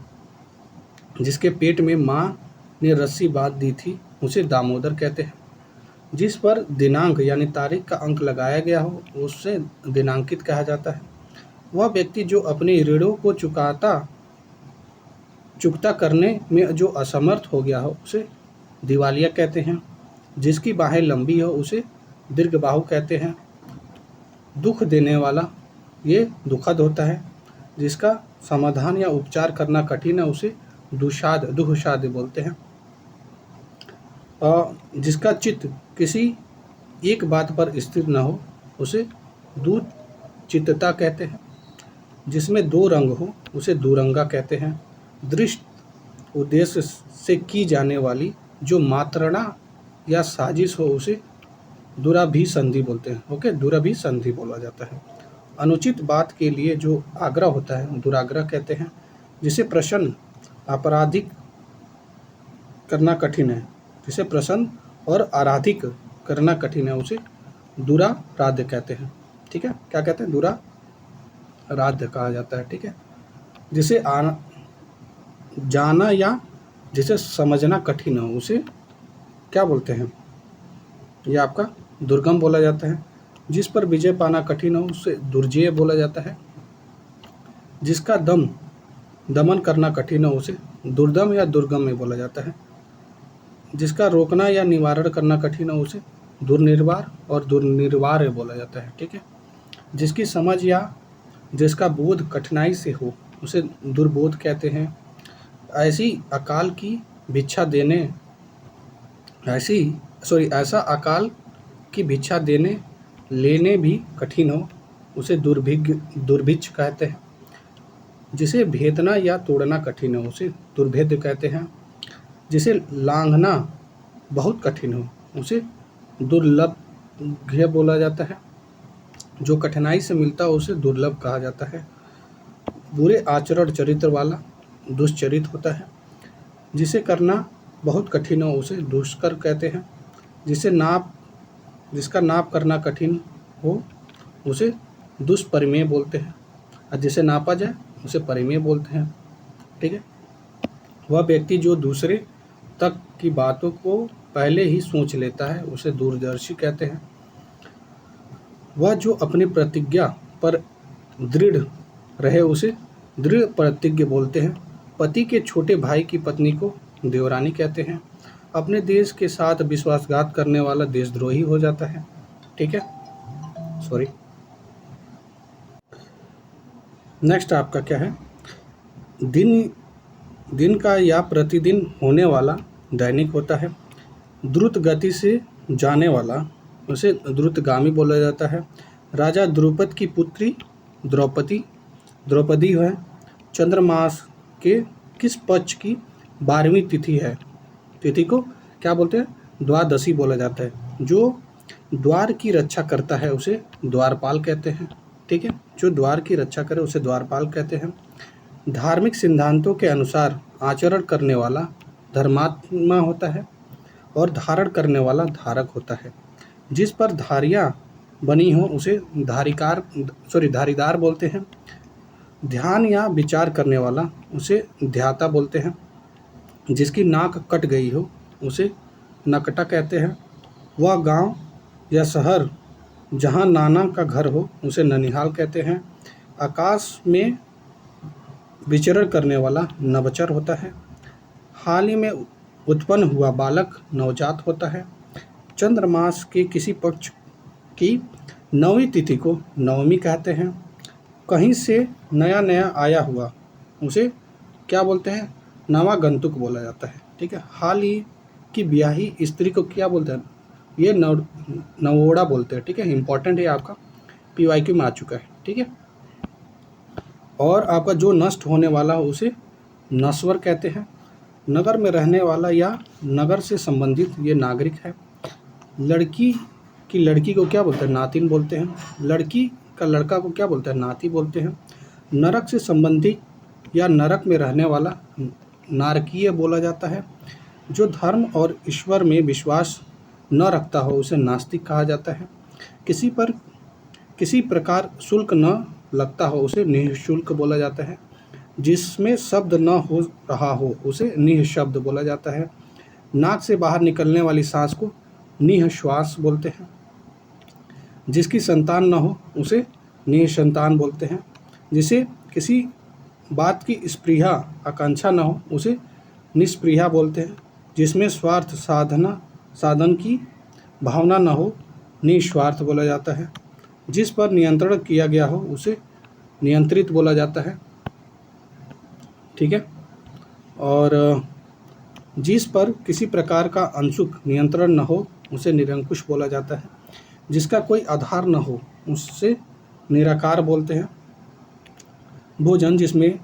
जिसके पेट में माँ ने रस्सी बांध दी थी उसे दामोदर कहते हैं। जिस पर दिनांक यानी तारीख का अंक लगाया गया हो उससे दिनांकित कहा जाता है। वह व्यक्ति जो अपने ऋणों को चुकता करने में जो असमर्थ हो गया हो उसे दिवालिया कहते हैं। जिसकी बाहें लंबी हो उसे दीर्घबाहु कहते हैं। दुख देने वाला ये दुखद होता है। जिसका समाधान या उपचार करना कठिन है उसे दुःसाध बोलते हैं। और जिसका चित्त किसी एक बात पर स्थिर न हो उसे दुचित्तता कहते हैं। जिसमें 2 रंग हो उसे दुरंगा कहते हैं। दृष्ट उद्देश्य से की जाने वाली जो मात्रणा या साजिश हो उसे दुराभिसंधि बोलते हैं। ओके, दुराभिसंधि बोला जाता है। अनुचित बात के लिए जो आग्रह होता है दुराग्रह कहते हैं। जिसे प्रसन्न आपराधिक करना कठिन है, जिसे प्रसन्न और आराधिक करना कठिन है उसे दुराराध्य कहते हैं। ठीक है, क्या कहते हैं, दुराराध्य कहा जाता है। ठीक है, जिसे जाना या जिसे समझना कठिन हो उसे क्या बोलते हैं, यह आपका दुर्गम बोला जाता है। जिस पर विजय पाना कठिन हो उसे दुर्जेय बोला जाता है। जिसका दमन करना कठिन हो उसे दुर्दम या दुर्गम में बोला जाता है। जिसका रोकना या निवारण करना कठिन हो उसे दुर्निर्वार और दुर्निर्वार्य बोला जाता है। ठीक है, जिसकी समझ या जिसका बोध कठिनाई से हो उसे दुर्बोध कहते हैं। ऐसा अकाल की भिक्षा देने लेने भी कठिन हो उसे दुर्भिक्ष कहते हैं। जिसे भेदना या तोड़ना कठिन हो उसे दुर्भेद्य कहते हैं। जिसे लांघना बहुत कठिन हो उसे दुर्लभ बोला जाता है। जो कठिनाई से मिलता हो उसे दुर्लभ कहा जाता है। बुरे आचरण चरित्र वाला दुष्चरित होता है। जिसे करना बहुत कठिन हो उसे दुष्कर कहते हैं। जिसका नाप करना कठिन हो उसे दुष्परिमेय बोलते हैं और जिसे नापा जाए उसे परिमेय बोलते हैं। ठीक है, वह व्यक्ति जो दूसरे तक की बातों को पहले ही सोच लेता है उसे दूरदर्शी कहते हैं। वह जो अपनी प्रतिज्ञा पर दृढ़ रहे उसे दृढ़ प्रतिज्ञ बोलते हैं। पति के छोटे भाई की पत्नी को देवरानी कहते हैं। अपने देश के साथ विश्वासघात करने वाला देशद्रोही हो जाता है। ठीक है, सॉरी। नेक्स्ट आपका क्या है, दिन का या प्रतिदिन होने वाला दैनिक होता है। द्रुत गति से जाने वाला उसे द्रुतगामी बोला जाता है। राजा द्रुपद की पुत्री द्रौपदी है। चंद्रमास के किस पक्ष की 12वीं तिथि है, तिथि को क्या बोलते हैं, द्वादशी बोला जाता है। जो द्वार की रक्षा करता है उसे द्वारपाल कहते हैं। ठीक है, जो द्वार की रक्षा करे उसे द्वारपाल कहते हैं। धार्मिक सिद्धांतों के अनुसार आचरण करने वाला धर्मात्मा होता है और धारण करने वाला धारक होता है। जिस पर धारियाँ बनी हो उसे धारीदार बोलते हैं। ध्यान या विचार करने वाला उसे ध्याता बोलते हैं। जिसकी नाक कट गई हो उसे नकटा कहते हैं। वह गांव या शहर जहां नाना का घर हो उसे ननिहाल कहते हैं। आकाश में विचरण करने वाला नभचर होता है। हाल ही में उत्पन्न हुआ बालक नवजात होता है। चंद्रमास के किसी पक्ष की 9वीं तिथि को नवमी कहते हैं। कहीं से नया नया आया हुआ उसे क्या बोलते हैं? नवागंतुक बोला जाता है। ठीक है, हाल ही की ब्याही स्त्री को क्या बोलते हैं? ये नवोड़ा बोलते हैं। ठीक है, इंपॉर्टेंट है, आपका PYQ में आ चुका है। ठीक है, और आपका जो नष्ट होने वाला हो उसे नश्वर कहते हैं। नगर में रहने वाला या नगर से संबंधित ये नागरिक है। लड़की को क्या बोलते हैं? नातिन बोलते हैं। लड़की का लड़का को क्या बोलते हैं? नाती बोलते हैं। नरक से संबंधित या नरक में रहने वाला नारकीय बोला जाता है। जो धर्म और ईश्वर में विश्वास न रखता हो उसे नास्तिक कहा जाता है। किसी प्रकार शुल्क न लगता हो उसे निःशुल्क बोला जाता है। जिसमें शब्द न हो रहा हो उसे निःशब्द बोला जाता है। नाक से बाहर निकलने वाली सांस को निःश्वास बोलते हैं। जिसकी संतान न हो उसे निःसंतान बोलते हैं। जिसे किसी बात की स्पृहा आकांक्षा न हो उसे निस्पृहा बोलते हैं। जिसमें स्वार्थ साधन की भावना न हो निस्वार्थ बोला जाता है। जिस पर नियंत्रण किया गया हो उसे नियंत्रित बोला जाता है। ठीक है, और जिस पर किसी प्रकार का अंशुक नियंत्रण न हो उसे निरंकुश बोला जाता है। जिसका कोई आधार न हो उससे निराकार बोलते हैं। भोजन जिसमें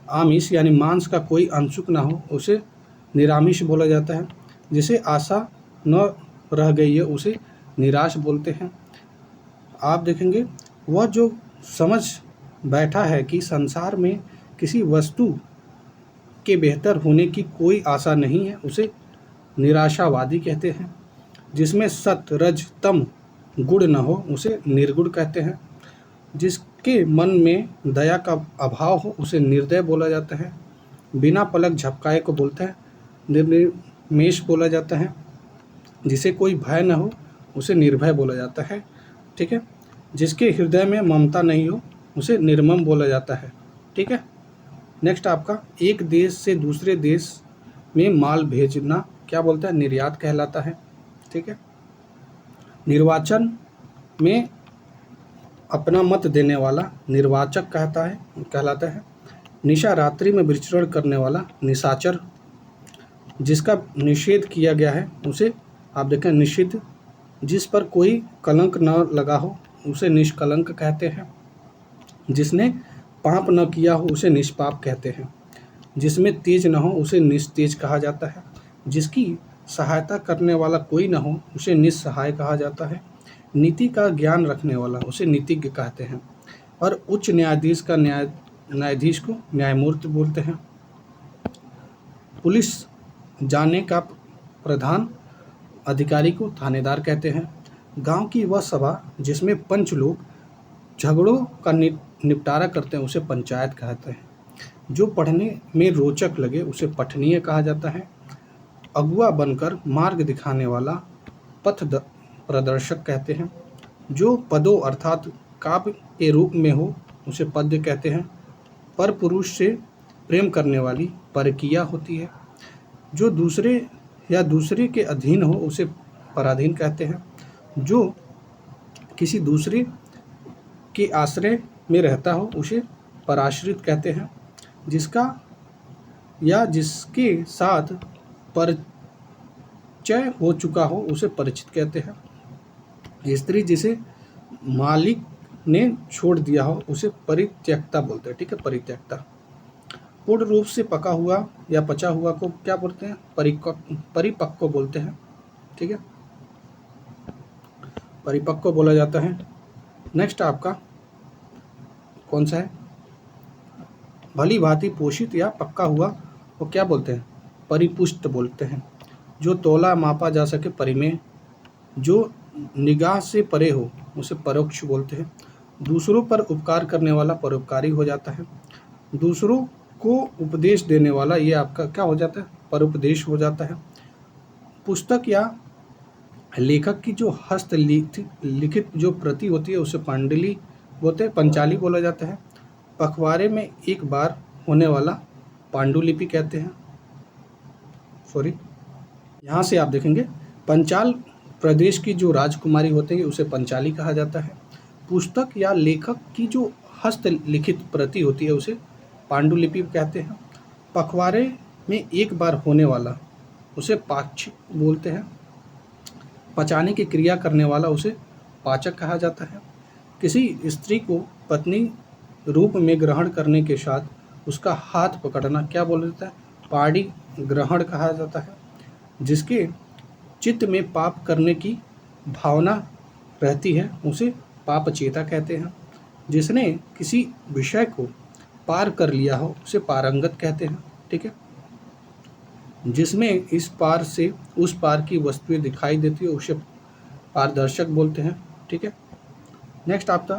आमिष यानी मांस का कोई अंशुक न हो उसे निरामिष बोला जाता है। जिसे आशा न रह गई है उसे निराश बोलते हैं। आप देखेंगे वह जो समझ बैठा है कि संसार में किसी वस्तु के बेहतर होने की कोई आशा नहीं है उसे निराशावादी कहते हैं। जिसमें सत रज तम गुण न हो उसे निर्गुण कहते हैं। जिसके मन में दया का अभाव हो उसे निर्दय बोला जाता है। बिना पलक झपकाए को बोलता है निर्निमेष बोला जाता है। जिसे कोई भय न हो उसे निर्भय बोला जाता है। ठीक है, जिसके हृदय में ममता नहीं हो उसे निर्मम बोला जाता है। ठीक है, नेक्स्ट आपका एक देश से दूसरे देश में माल भेजना क्या बोलता है? निर्यात कहलाता है। ठीक है, निर्वाचन में अपना मत देने वाला निर्वाचक कहलाता है। निशा रात्रि में विचरण करने वाला निशाचर। जिसका निषेध किया गया है उसे आप देखें निषिद्ध। जिस पर कोई कलंक न लगा हो उसे निष्कलंक कहते हैं। जिसने पाप न किया हो उसे निष्पाप कहते हैं। जिसमें तेज न हो उसे निस्तेज कहा जाता है। जिसकी सहायता करने वाला कोई न हो उसे निस्सहाय कहा जाता है। नीति का ज्ञान रखने वाला उसे नीतिज्ञ कहते हैं। और उच्च न्यायाधीश को न्यायमूर्ति बोलते हैं। पुलिस जाने का प्रधान अधिकारी को थानेदार कहते हैं। गांव की वह सभा जिसमें पंच लोग झगड़ों का निपटारा करते हैं उसे पंचायत कहते हैं। जो पढ़ने में रोचक लगे उसे पठनीय कहा जाता है। अगुआ बनकर मार्ग दिखाने वाला पथ प्रदर्शक कहते हैं। जो पदों अर्थात काव्य के रूप में हो उसे पद्य कहते हैं। पर पुरुष से प्रेम करने वाली परकीया होती है। जो दूसरे के अधीन हो उसे पराधीन कहते हैं। जो किसी दूसरे के आश्रय में रहता हो उसे पराश्रित कहते हैं। जिसका या जिसके साथ परिचय हो चुका हो उसे परिचित कहते हैं। स्त्री जिसे मालिक ने छोड़ दिया हो उसे परित्यक्ता बोलते हैं। ठीक है, परित्यक्ता। पूर्ण रूप से पका हुआ या पचा हुआ को क्या बोलते हैं? परिपक्व बोलते हैं। ठीक है, परिपक्व बोला जाता है। नेक्स्ट आपका कौन सा है, भली भांति पोषित या पक्का हुआ वो क्या बोलते हैं, परिपुष्ट बोलते हैं। जो तोला मापा जा सके परिमेय, जो निगाह से परे हो उसे परोक्ष बोलते हैं। दूसरों पर उपकार करने वाला परोपकारी हो जाता है। दूसरों को उपदेश देने वाला ये आपका क्या हो जाता है, परोपदेश हो जाता है। पुस्तक या लेखक की जो लिखित जो प्रति होती है उसे पांडुली बोलते हैं, पंचाली बोला जाता है। पखवाड़े में एक बार होने वाला पांडुलिपि कहते हैं। सॉरी, यहाँ से आप देखेंगे पंचाल प्रदेश की जो राजकुमारी होती है उसे पंचाली कहा जाता है। पुस्तक या लेखक की जो हस्तलिखित प्रति होती है उसे पांडुलिपि कहते हैं। पखवाड़े में एक बार होने वाला उसे पाक्षिक बोलते हैं। पचाने की क्रिया करने वाला उसे पाचक कहा जाता है। किसी स्त्री को पत्नी रूप में ग्रहण करने के साथ उसका हाथ पकड़ना क्या बोला जाता है, पाणी ग्रहण कहा जाता है। जिसके चित्त में पाप करने की भावना रहती है उसे पापचेता कहते हैं। जिसने किसी विषय को पार कर लिया हो उसे पारंगत कहते हैं। ठीक है, जिसमें इस पार से उस पार की वस्तुएं दिखाई देती है उसे पारदर्शक बोलते हैं। ठीक है, नेक्स्ट आपका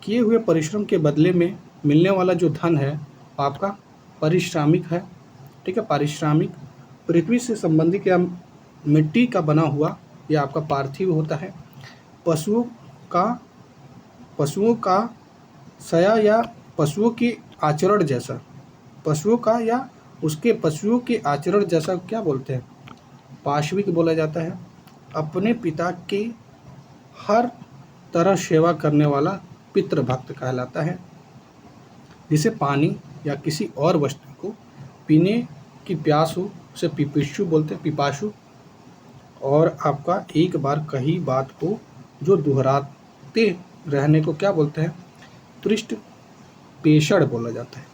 किए हुए परिश्रम के बदले में मिलने वाला जो धन है आपका पारिश्रमिक है। ठीक है, पारिश्रमिक पृथ्वी से संबंधित या मिट्टी का बना हुआ यह आपका पार्थिव होता है। पशुओं का सया या पशुओं के आचरण जैसा, पशुओं का या उसके पशुओं के आचरण जैसा क्या बोलते हैं, पाशविक बोला जाता है। अपने पिता के हर तरह सेवा करने वाला पितृभक्त कहलाता है। जिसे पानी या किसी और वस्तु को पीने की प्यास हो उसे पिपासु बोलते हैं, पिपासु। और आपका एक बार कही बात को जो दोहराते रहने को क्या बोलते हैं, पृष्ठ पेषण बोला जाता है।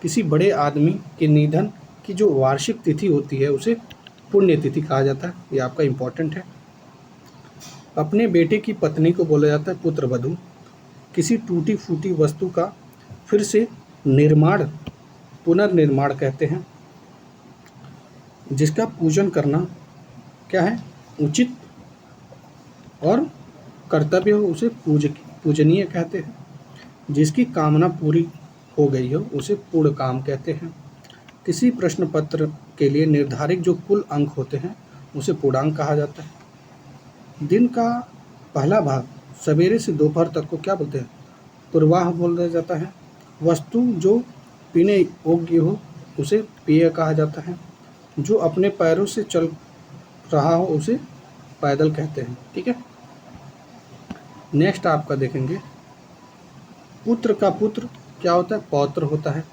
किसी बड़े आदमी के निधन की जो वार्षिक तिथि होती है उसे पुण्यतिथि कहा जाता है। ये आपका इम्पोर्टेंट है। अपने बेटे की पत्नी को बोला जाता है पुत्रवधू। किसी टूटी फूटी वस्तु का फिर से निर्माण पुनर्निर्माण कहते हैं। जिसका पूजन करना क्या है, उचित और कर्तव्य हो उसे पूजनीय कहते हैं। जिसकी कामना पूरी हो गई हो उसे पूर्ण काम कहते हैं। किसी प्रश्न पत्र के लिए निर्धारित जो कुल अंक होते हैं उसे पूर्णांक कहा जाता है। दिन का पहला भाग सवेरे से दोपहर तक को क्या बोलते हैं, पूर्वाह बोला जाता है। वस्तु जो पीने योग्य हो उसे पेय कहा जाता है। जो अपने पैरों से चल रहा हो उसे पैदल कहते हैं। ठीक है, नेक्स्ट आपका देखेंगे पुत्र का पुत्र क्या होता है, पौत्र होता है।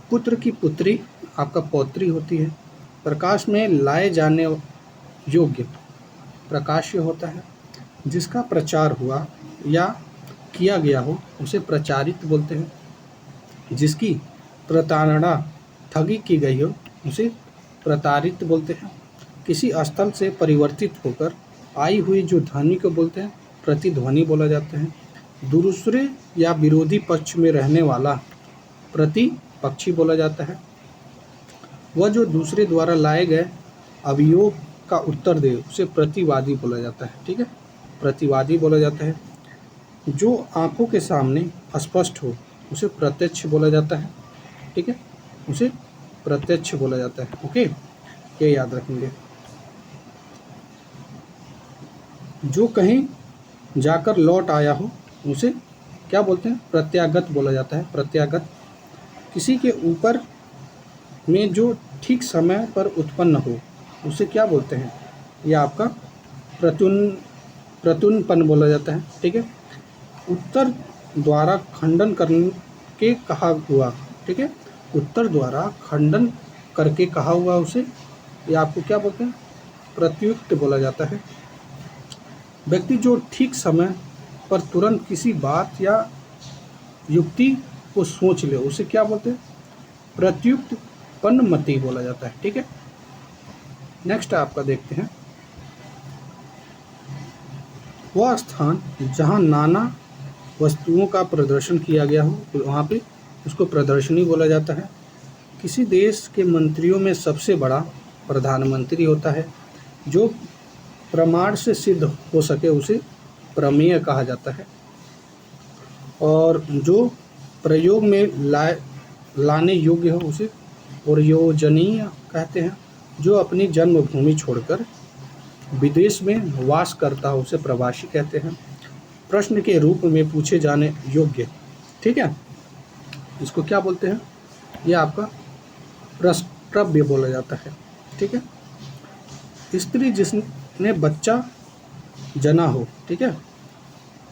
पुत्र की पुत्री आपका पौत्री होती है। प्रकाश में लाए जाने योग्य प्रकाश्य होता है। जिसका प्रचार हुआ या किया गया हो उसे प्रचारित बोलते हैं। जिसकी प्रताड़ना ठगी की गई हो उसे प्रताड़ित बोलते हैं। किसी स्थल से परिवर्तित होकर आई हुई जो ध्वनि को बोलते हैं प्रतिध्वनि बोला जाता है। दूसरे या विरोधी पक्ष में रहने वाला प्रतिपक्षी बोला जाता है। वह जो दूसरे द्वारा लाए गए अभियोग का उत्तर दे उसे प्रतिवादी बोला जाता है। ठीक है, प्रतिवादी बोला जाता है। जो आंखों के सामने स्पष्ट हो उसे प्रत्यक्ष बोला जाता है। ठीक है, उसे प्रत्यक्ष बोला जाता है। ओके, ये याद रखेंगे। जो कहीं जाकर लौट आया हो उसे क्या बोलते हैं, प्रत्यागत बोला जाता है। प्रत्यागत किसी के ऊपर में जो ठीक समय पर उत्पन्न हो उसे क्या बोलते हैं, यह आपका प्रत्युन्पन्न बोला जाता है। ठीक है, उत्तर द्वारा खंडन करके कहा हुआ। ठीक है, उत्तर द्वारा खंडन करके कहा हुआ उसे या आपको क्या बोलते हैं, प्रत्युक्त बोला जाता है। व्यक्ति जो ठीक समय पर तुरंत किसी बात या युक्ति को सोच ले उसे क्या बोलते हैं, प्रत्युत्पन्नमति बोला जाता है। ठीक है, नेक्स्ट आपका देखते हैं वह स्थान जहाँ नाना वस्तुओं का प्रदर्शन किया गया हो, वहाँ पे उसको प्रदर्शनी बोला जाता है। किसी देश के मंत्रियों में सबसे बड़ा प्रधानमंत्री होता है। जो प्रमाण से सिद्ध हो सके उसे प्रमेय कहा जाता है। और जो प्रयोग में लाने योग्य हो उसे प्रयोजनीय कहते हैं। जो अपनी जन्मभूमि छोड़कर विदेश में वास करता हो उसे प्रवासी कहते हैं। प्रश्न के रूप में पूछे जाने योग्य, ठीक है, इसको क्या बोलते हैं? ये आपका प्रश्नव्य बोला जाता है, ठीक है। स्त्री जिसने बच्चा जना हो, ठीक है,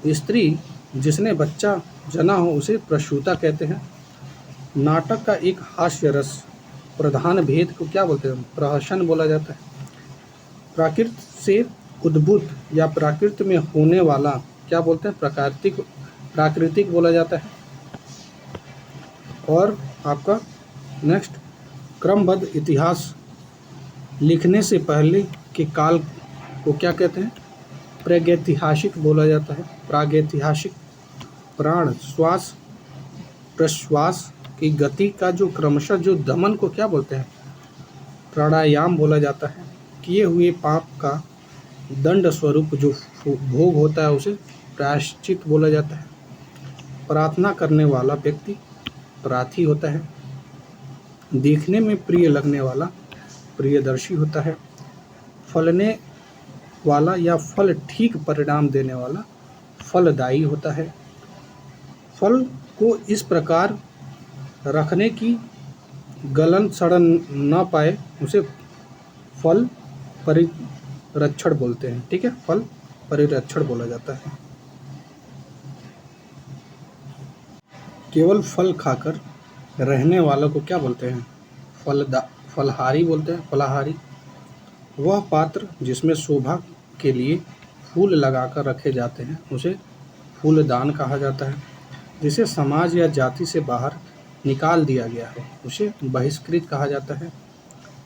स्त्री जिसने बच्चा जना हो उसे प्रसूता कहते हैं। नाटक का एक हास्य रस प्रधान भेद को क्या बोलते हैं? प्रहसन बोला जाता है। प्राकृत से उद्भूत या प्राकृत में होने वाला क्या बोलते हैं? प्राकृतिक बोला जाता है। और आपका नेक्स्ट, क्रमबद्ध इतिहास लिखने से पहले के काल को क्या कहते हैं? प्रागैतिहासिक बोला जाता है। प्रागैतिहासिक प्राण श्वास प्रश्वास की गति का जो क्रमशः जो दमन को क्या बोलते हैं? प्राणायाम बोला जाता है। किए हुए पाप का दंड स्वरूप जो भोग होता है उसे प्रायश्चित बोला जाता है। प्रार्थना करने वाला व्यक्ति प्रार्थी होता है। देखने में प्रिय लगने वाला प्रियदर्शी होता है। फलने वाला या फल ठीक परिणाम देने वाला फलदायी होता है। फल को इस प्रकार रखने की गलन सड़न न पाए उसे फल परिरक्षण बोलते हैं, ठीक है, फल परिरक्षण बोला जाता है। केवल फल खाकर रहने वालों को क्या बोलते हैं? फलहारी बोलते हैं, फलाहारी। वह पात्र जिसमें शोभा के लिए फूल लगाकर रखे जाते हैं उसे फूलदान कहा जाता है। जिसे समाज या जाति से बाहर निकाल दिया गया है उसे बहिष्कृत कहा जाता है।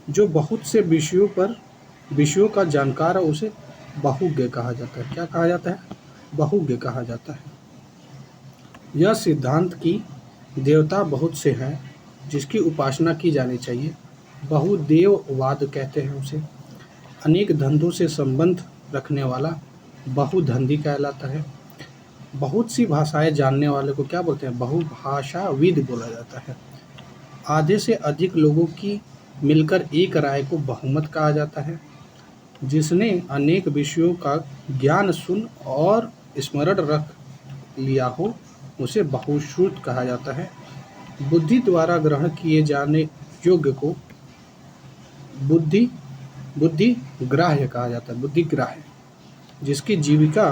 जो बहुत से विषयों का जानकार है उसे बहुज्ञ कहा जाता है। क्या कहा जाता है? बहुज्ञ कहा जाता है। यह सिद्धांत की देवता बहुत से हैं जिसकी उपासना की जानी चाहिए। बहुदेववाद कहते हैं उसे। अनेक धंधों से संबंध रखने वाला बहुधंधी कहलाता है। बहुत सी भाषाएं जानने वाले को क्या बोलते हैं? बहुभाषाविद बोला जाता है। आधे से अधिक लोगों की मिलकर एक राय को बहुमत कहा जाता है। जिसने अनेक विषयों का ज्ञान सुन और स्मरण रख लिया हो उसे बहुश्रुत कहा जाता है। बुद्धि द्वारा ग्रहण किए जाने योग्य को बुद्धिग्राह्य कहा जाता है। बुद्धिग्राह्य, जिसकी जीविका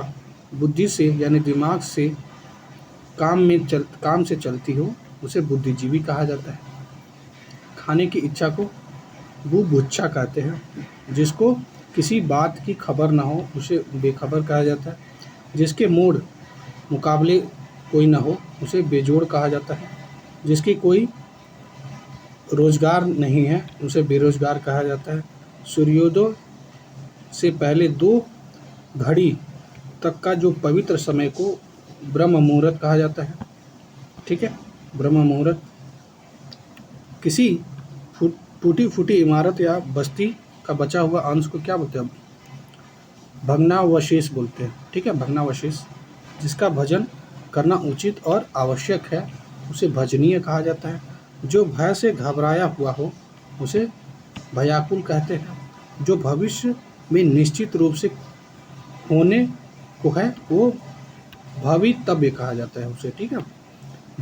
बुद्धि से यानी दिमाग से काम से चलती हो उसे बुद्धिजीवी कहा जाता है। खाने की इच्छा को बुभुक्षा कहते हैं। जिसको किसी बात की खबर ना हो उसे बेखबर कहा जाता है। जिसके मोड़ मुकाबले कोई ना हो उसे बेजोड़ कहा जाता है। जिसकी कोई रोजगार नहीं है उसे बेरोजगार कहा जाता है। सूर्योदय से पहले 2 घड़ी तक का जो पवित्र समय को ब्रह्म मुहूर्त कहा जाता है, ठीक है। ब्रह्म मुहूर्त किसी टूटी फूटी इमारत या बस्ती का बचा हुआ अंश को क्या बोलते हैं? भग्नावशेष बोलते हैं, ठीक है, भग्नावशेष। जिसका भजन करना उचित और आवश्यक है उसे भजनीय कहा जाता है। जो भय से घबराया हुआ हो उसे भयाकुल कहते हैं। जो भविष्य में निश्चित रूप से होने को है वो भवितव्य कहा जाता है उसे, ठीक है।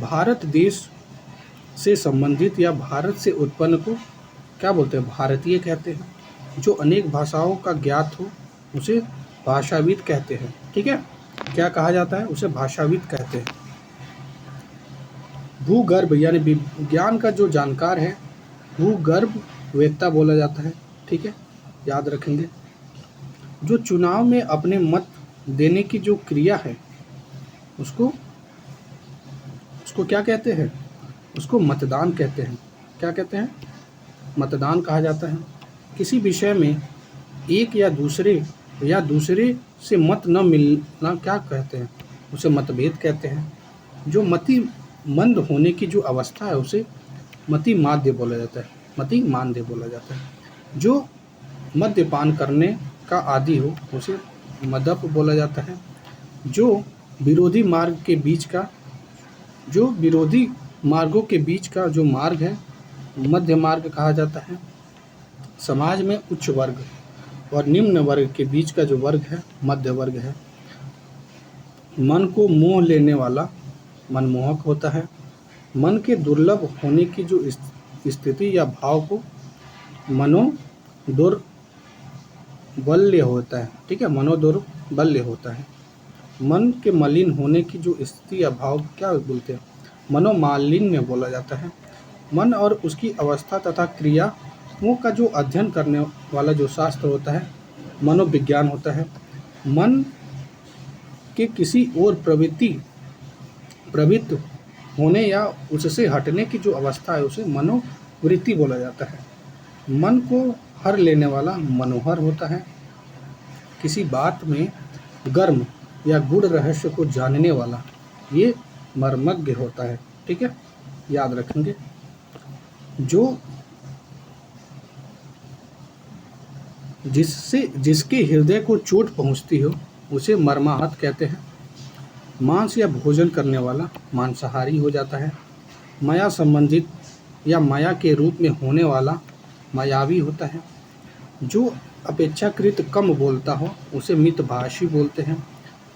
भारत देश से संबंधित या भारत से उत्पन्न को क्या बोलते हैं? भारतीय कहते हैं। जो अनेक भाषाओं का ज्ञात हो उसे भाषाविद कहते हैं, ठीक है। क्या कहा जाता है? उसे भाषाविद कहते हैं। भूगर्भ यानी विज्ञान का जो जानकार है भूगर्भ वेत्ता बोला जाता है, ठीक है, याद रखेंगे। जो चुनाव में अपने मत देने की जो क्रिया है उसको क्या कहते हैं? उसको मतदान कहते हैं। क्या कहते हैं? मतदान कहा जाता है। किसी विषय में एक या दूसरे या दूसरे से मत न मिलना क्या कहते हैं, उसे मतभेद कहते हैं। जो मति मंद होने की जो अवस्था है उसे मति माध्य बोला जाता है, मति मांद्य बोला जाता है। जो मद्यपान करने का आदी हो उसे मदप बोला जाता है। जो विरोधी मार्ग के बीच का जो विरोधी मार्गों के बीच का जो मार्ग है मध्य मार्ग कहा जाता है। समाज में उच्च वर्ग और निम्न वर्ग के बीच का जो वर्ग है मध्य वर्ग है। मन को मोह लेने वाला मनमोहक होता है। मन के दुर्लभ होने की जो स्थिति या भाव को मनोदौर्बल्य होता है, ठीक है, मनोदौर्बल्य होता है। मन के मलिन होने की जो स्थिति या भाव क्या बोलते हैं, मनोमालिन्य बोला जाता है। मन और उसकी अवस्था तथा क्रियाओं का जो अध्ययन करने वाला जो शास्त्र होता है मनोविज्ञान होता है। मन के किसी और प्रवृत्त होने या उससे हटने की जो अवस्था है उसे मनोवृत्ति बोला जाता है। मन को हर लेने वाला मनोहर होता है। किसी बात में गर्म या गूढ़ रहस्य को जानने वाला ये मर्मज्ञ होता है, ठीक है, याद रखेंगे। जो जिसके हृदय को चोट पहुंचती हो उसे मर्माहत कहते हैं। मांस या भोजन करने वाला मांसाहारी हो जाता है। माया संबंधित या माया के रूप में होने वाला मायावी होता है। जो अपेक्षाकृत कम बोलता हो उसे मितभाषी बोलते हैं।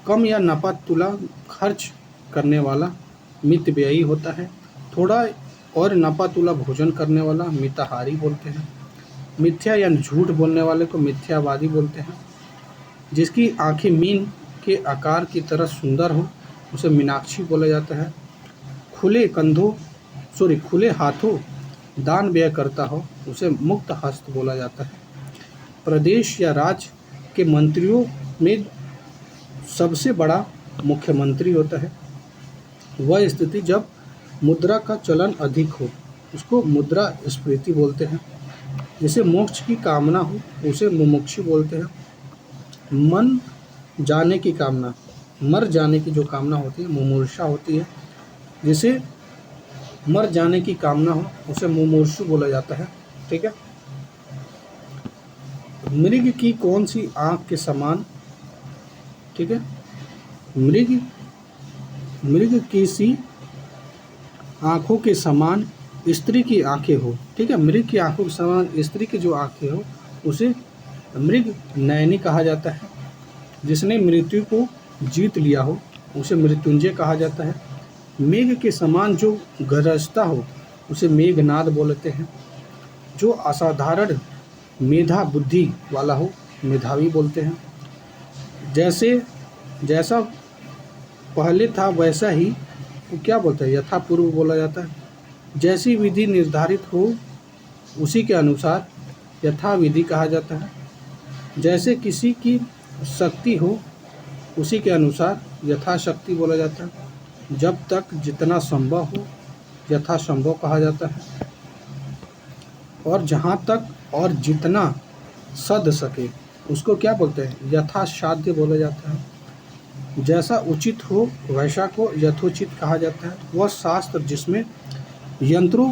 कम या नपा तुला खर्च करने वाला मितव्ययी होता है। थोड़ा और नपा तुला भोजन करने वाला मिताहारी बोलते हैं। मिथ्या या झूठ बोलने वाले को मिथ्यावादी बोलते हैं। जिसकी आंखें मीन के आकार की तरह सुंदर हो उसे मीनाक्षी बोला जाता है। खुले हाथों दान व्यय करता हो उसे मुक्त हस्त बोला जाता है। प्रदेश या राज्य के मंत्रियों में सबसे बड़ा मुख्यमंत्री होता है। वह स्थिति जब मुद्रा का चलन अधिक हो उसको मुद्रा स्फीति बोलते हैं। जिसे मोक्ष की कामना हो उसे मुमुक्षु बोलते हैं। मन जाने की कामना, मर जाने की जो कामना होती है मुमूर्षा होती है। जिसे मर जाने की कामना हो उसे मुमूर्षु बोला जाता है, ठीक है। मृग की कौन सी आँख के समान, ठीक है, मृग की सी आँखों के समान स्त्री की आंखें हो, ठीक है, मृग की आंखों के समान स्त्री की जो आंखें हो उसे मृग नयनी कहा जाता है। जिसने मृत्यु को जीत लिया हो उसे मृत्युंजय कहा जाता है। मेघ के समान जो गरजता हो उसे मेघनाद बोलते हैं। जो असाधारण मेधा बुद्धि वाला हो मेधावी बोलते हैं। जैसा पहले था वैसा ही वो क्या बोलते हैं, यथा पूर्व बोला जाता है। जैसी विधि निर्धारित हो उसी के अनुसार यथा विधि कहा जाता है। जैसे किसी की शक्ति हो उसी के अनुसार यथाशक्ति बोला जाता है। जब तक जितना संभव हो यथासंभव कहा जाता है। और जहाँ तक और जितना सद सके उसको क्या बोलते हैं, यथासाध्य बोला जाता है। जैसा उचित हो वैसा को यथोचित कहा जाता है। वह शास्त्र जिसमें यंत्रों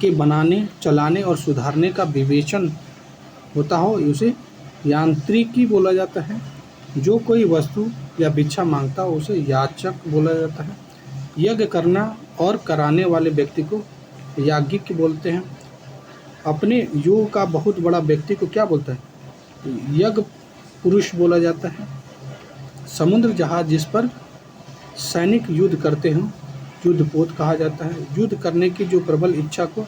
के बनाने चलाने और सुधारने का विवेचन होता हो उसे यांत्रिकी बोला जाता है। जो कोई वस्तु या भिक्षा मांगता हो उसे याचक बोला जाता है। यज्ञ करना और कराने वाले व्यक्ति को याज्ञिक बोलते हैं। अपने योग का बहुत बड़ा व्यक्ति को क्या बोलता है, यज्ञ पुरुष बोला जाता है। समुद्र जहाज जिस पर सैनिक युद्ध करते हैं युद्धपोत कहा जाता है। युद्ध करने की जो प्रबल इच्छा को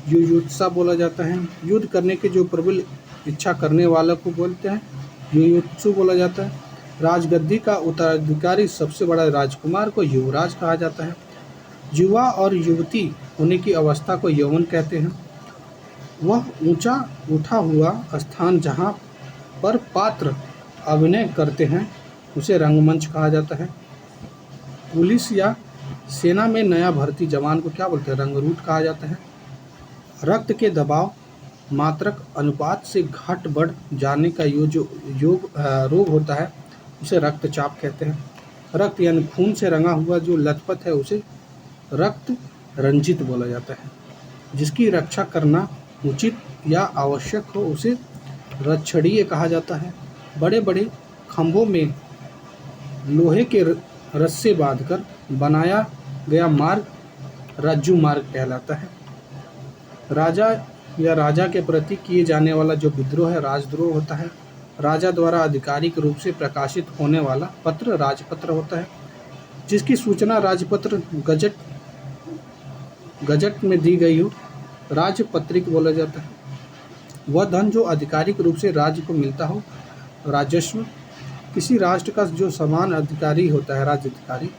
युयुत्सा बोला जाता है। युद्ध करने की जो प्रबल इच्छा करने वाला को बोलते हैं युयुत्सु बोला जाता है। राजगद्दी का उत्तराधिकारी सबसे बड़ा राजकुमार को युवराज कहा जाता है। युवा और युवती होने की अवस्था को यौवन कहते हैं। वह ऊंचा उठा हुआ स्थान जहाँ पर पात्र अभिनय करते हैं उसे रंगमंच कहा जाता है। पुलिस या सेना में नया भर्ती जवान को क्या बोलते हैं, रंगरूट कहा जाता है। रक्त के दबाव मात्रक अनुपात से घट बढ़ जाने का रोग होता है उसे रक्तचाप कहते हैं। रक्त यानी खून से रंगा हुआ जो लथपथ है उसे रक्त रंजित बोला जाता है। जिसकी रक्षा करना उचित या आवश्यक हो उसे रक्षणीय कहा जाता है। बड़े बड़े खंभों में लोहे के रस्से बांधकर बनाया गया मार्ग रज्जू मार्ग कहलाता है। राजा या राजा के प्रति किए जाने वाला जो विद्रोह है राजद्रोह होता है। राजा द्वारा आधिकारिक रूप से प्रकाशित होने वाला पत्र राजपत्र होता है। जिसकी सूचना राजपत्र गजट में दी गई हो राजपत्रित बोला जाता है। वह धन जो आधिकारिक रूप से राज्य को मिलता हो राजस्व। किसी राष्ट्र का जो समान अधिकारी होता है राज्याधिकारी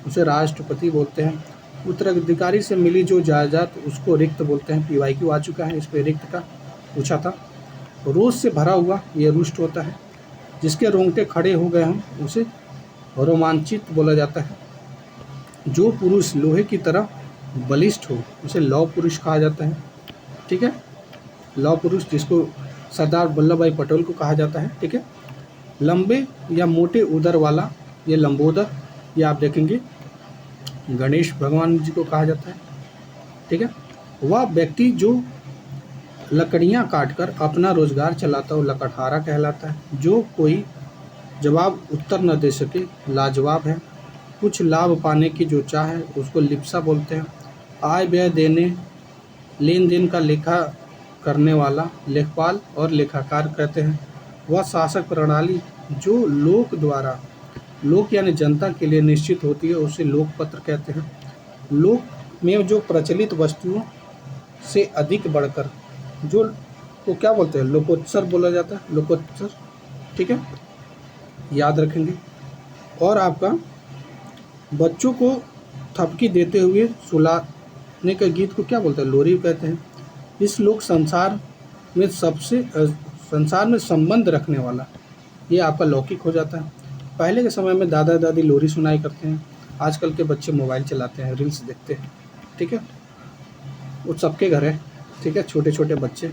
उसे राष्ट्रपति बोलते हैं। उत्तराधिकारी से मिली जो जायदाद उसको रिक्त बोलते हैं। PYQ आ चुका है, इस पे रिक्त का पूछा था। रोष से भरा हुआ ये रुष्ट होता है। जिसके रोंगटे खड़े हो गए हम उसे रोमांचित बोला जाता है। जो पुरुष लोहे की तरह बलिष्ठ हो उसे लौह पुरुष कहा जाता है। ठीक है, लौह पुरुष जिसको सरदार वल्लभ भाई पटेल को कहा जाता है। ठीक है, लंबे या मोटे उदर वाला ये लंबोदर, ये आप देखेंगे गणेश भगवान जी को कहा जाता है। ठीक है, वह व्यक्ति जो लकड़ियाँ काटकर अपना रोजगार चलाता हो लकड़हारा कहलाता है। जो कोई जवाब उत्तर न दे सके लाजवाब है। कुछ लाभ पाने की जो चाह है उसको लिप्सा बोलते हैं। आय व्यय देने लेन देन का लेखा करने वाला लेखपाल और लेखाकार कहते हैं। वह शासक प्रणाली जो लोक यानी जनता के लिए निश्चित होती है उसे लोकपत्र कहते हैं। लोक में जो प्रचलित वस्तुओं से अधिक बढ़कर जो को क्या बोलते हैं लोकोत्सर बोला जाता है। लोकोत्सर, ठीक है, याद रखेंगे। और आपका बच्चों को थपकी देते हुए सुलाने के गीत को क्या बोलते हैं लोरी कहते हैं। इस लोक संसार में संबंध रखने वाला ये आपका लौकिक हो जाता है। पहले के समय में दादा दादी लोरी सुनाई करते हैं। आजकल के बच्चे मोबाइल चलाते हैं, रील्स देखते हैं। ठीक है, वो सबके घर है। ठीक है, छोटे छोटे बच्चे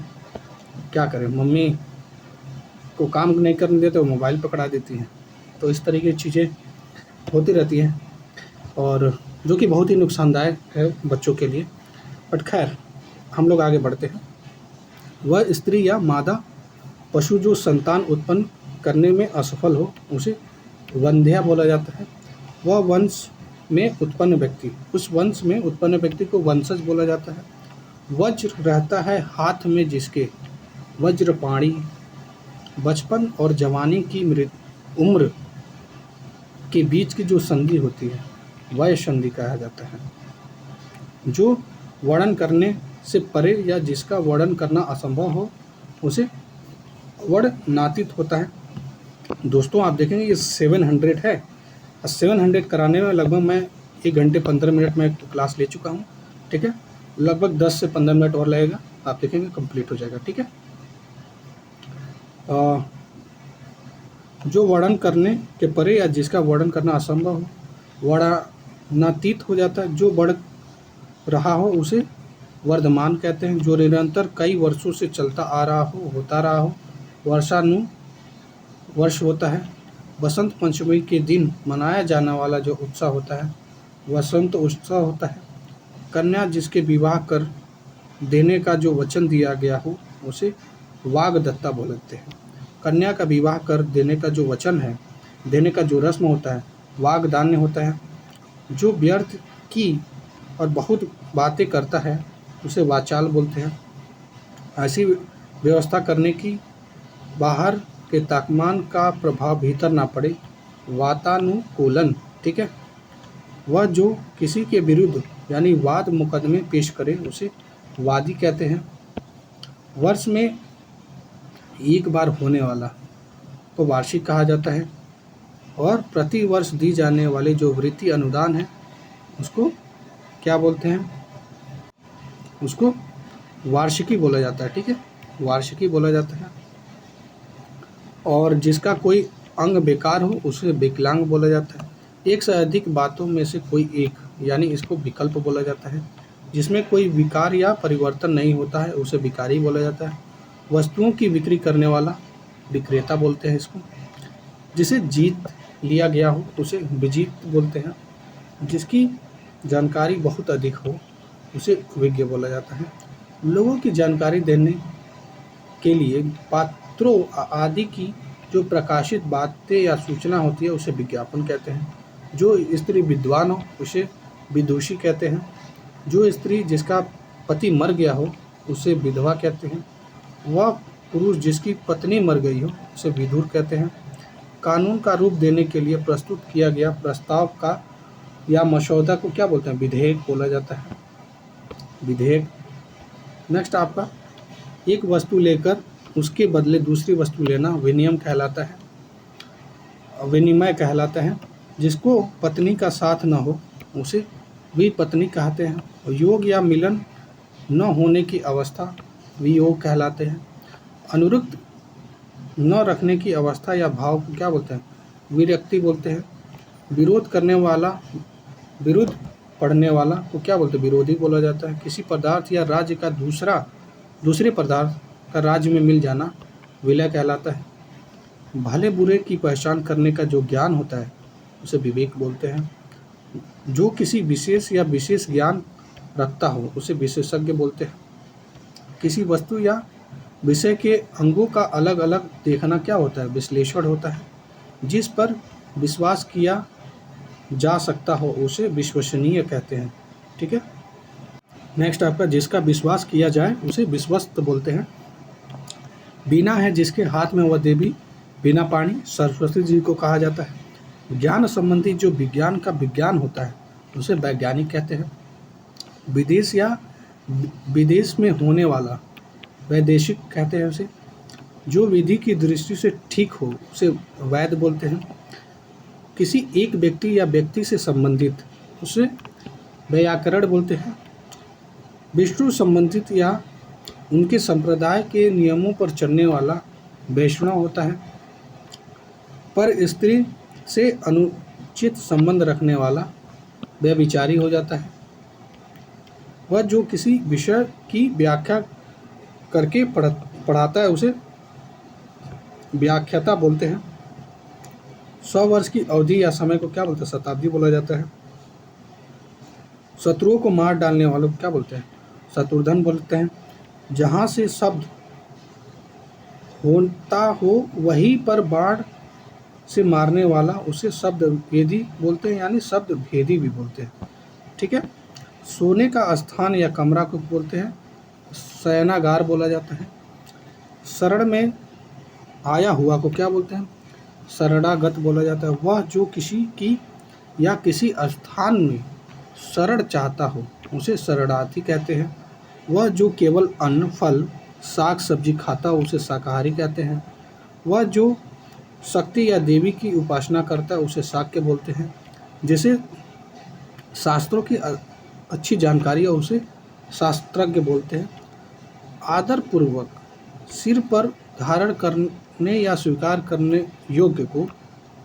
क्या करें, मम्मी को काम नहीं करने देते तो मोबाइल पकड़ा देती हैं। तो इस तरीके की चीज़ें होती रहती हैं और जो कि बहुत ही नुकसानदायक है बच्चों के लिए। बट खैर हम लोग आगे बढ़ते हैं। वह स्त्री या मादा पशु जो संतान उत्पन्न करने में असफल हो उसे वंध्या बोला जाता है। वह वंश में उत्पन्न व्यक्ति, उस वंश में उत्पन्न व्यक्ति को वंशज बोला जाता है। वज्र रहता है हाथ में जिसके, वज्रपाणी बचपन और जवानी की उम्र के बीच की जो संधि होती है वह संधि कहा जाता है। जो वर्णन करने से परे या जिसका वर्णन करना असंभव हो उसे वर्णनातीत होता है। दोस्तों आप देखेंगे ये 700 है और 700 कराने में लगभग मैं 1 घंटे 15 मिनट में क्लास ले चुका हूँ। ठीक है, लगभग 10 से 15 मिनट और लगेगा, आप देखेंगे कंप्लीट हो जाएगा। ठीक है, जो वर्णन करने के परे या जिसका वर्णन करना असंभव हो वर्णनातीत हो जाता है। जो बढ़ रहा हो उसे वर्धमान कहते हैं। जो निरंतर कई वर्षों से चलता आ रहा हो होता रहा हो वर्ष होता है। बसंत पंचमी के दिन मनाया जाने वाला जो उत्सव होता है वसंत उत्सव होता है। कन्या जिसके विवाह कर देने का जो वचन दिया गया हो उसे वागदत्ता बोलते हैं। कन्या का विवाह कर देने का जो वचन है, देने का जो रस्म होता है वागदान्य होता है। जो व्यर्थ की और बहुत बातें करता है उसे वाचाल बोलते हैं। ऐसी व्यवस्था करने की बाहर के तापमान का प्रभाव भीतर ना पड़े, वातानुकूलन। ठीक है, वह जो किसी के विरुद्ध यानी वाद मुकदमे पेश करे उसे वादी कहते हैं। वर्ष में एक बार होने वाला तो वार्षिक कहा जाता है और प्रति वर्ष दी जाने वाले जो वृत्ति अनुदान है उसको क्या बोलते हैं, उसको वार्षिकी बोला जाता है। ठीक है, वार्षिकी बोला जाता है। और जिसका कोई अंग बेकार हो उसे विकलांग बोला जाता है। एक से अधिक बातों में से कोई एक यानी इसको विकल्प बोला जाता है। जिसमें कोई विकार या परिवर्तन नहीं होता है उसे विकारी बोला जाता है। वस्तुओं की बिक्री करने वाला विक्रेता बोलते हैं इसको। जिसे जीत लिया गया हो उसे विजित बोलते हैं। जिसकी जानकारी बहुत अधिक हो उसे विज्ञ बोला जाता है। लोगों की जानकारी देने के लिए पात्रों आदि की जो प्रकाशित बातें या सूचना होती है उसे विज्ञापन कहते हैं। जो स्त्री विद्वान हो उसे विदुषी कहते हैं। जो स्त्री जिसका पति मर गया हो उसे विधवा कहते हैं। वह पुरुष जिसकी पत्नी मर गई हो उसे विधुर कहते हैं। कानून का रूप देने के लिए प्रस्तुत किया गया प्रस्ताव का या मसौदा को क्या बोलते हैं? विधेयक बोला जाता है। विधेयक। नेक्स्ट आपका, एक वस्तु लेकर उसके बदले दूसरी वस्तु लेना विनिमय कहलाता है। विनिमय कहलाता है। जिसको पत्नी का साथ न हो उसे भी पत्नी कहते हैं। योग या मिलन न होने की अवस्था वियोग कहलाते हैं। अनुरक्त न रखने की अवस्था या भाव को क्या बोलते हैं? विरक्ति बोलते हैं। विरोध करने वाला, विरुद्ध पढ़ने वाला को क्या बोलते हैं? विरोधी बोला जाता है। किसी पदार्थ या राज्य का दूसरे पदार्थ का राज्य में मिल जाना विलय कहलाता है। भले बुरे की पहचान करने का जो ज्ञान होता है उसे विवेक बोलते हैं। जो किसी विशेष या विशेष ज्ञान रखता हो उसे विशेषज्ञ बोलते हैं। किसी वस्तु या विषय के अंगों का अलग अलग देखना क्या होता है? विश्लेषण होता है। जिस पर विश्वास किया जा सकता हो उसे विश्वसनीय कहते हैं। ठीक है। नेक्स्ट आपका, जिसका विश्वास किया जाए उसे विश्वस्त बोलते हैं। बीना है जिसके हाथ में वह देवी बिना पानी सरस्वती जी को कहा जाता है। ज्ञान संबंधी जो विज्ञान का विज्ञान होता है उसे वैज्ञानिक कहते हैं। विदेश या विदेश में होने वाला वैदेशिक कहते हैं उसे। जो विधि की दृष्टि से ठीक हो उसे वैध बोलते हैं। किसी एक व्यक्ति या व्यक्ति से संबंधित उसे व्याकरण बोलते हैं। विष्णु संबंधित या उनके संप्रदाय के नियमों पर चलने वाला वैष्णव होता है। पर स्त्री से अनुचित संबंध रखने वाला व्यभिचारी हो जाता है। वह जो किसी विषय की व्याख्या करके पढ़ाता है उसे व्याख्याता बोलते हैं। 100 वर्ष की अवधि या समय को क्या बोलते हैं? शताब्दी बोला जाता है। शत्रुओं को मार डालने वालों को क्या बोलते हैं? शत्रुधन बोलते हैं। जहाँ से शब्द होता हो वहीं पर बाण से मारने वाला उसे शब्द भेदी बोलते हैं, यानी शब्द भेदी भी बोलते हैं। ठीक है। सोने का स्थान या कमरा को बोलते हैं शयनागार बोला जाता है। शरण में आया हुआ को क्या बोलते हैं? शरणागत बोला जाता है। वह जो किसी की या किसी स्थान में शरण चाहता हो उसे शरणार्थी कहते हैं। वह जो केवल अन्न, फल, साग सब्जी खाता हो उसे शाकाहारी कहते हैं। वह जो शक्ति या देवी की उपासना करता है उसे शाक्य बोलते हैं। जिसे शास्त्रों की अच्छी जानकारी है उसे शास्त्रज्ञ बोलते हैं। आदर पूर्वक सिर पर धारण करने या स्वीकार करने योग्य को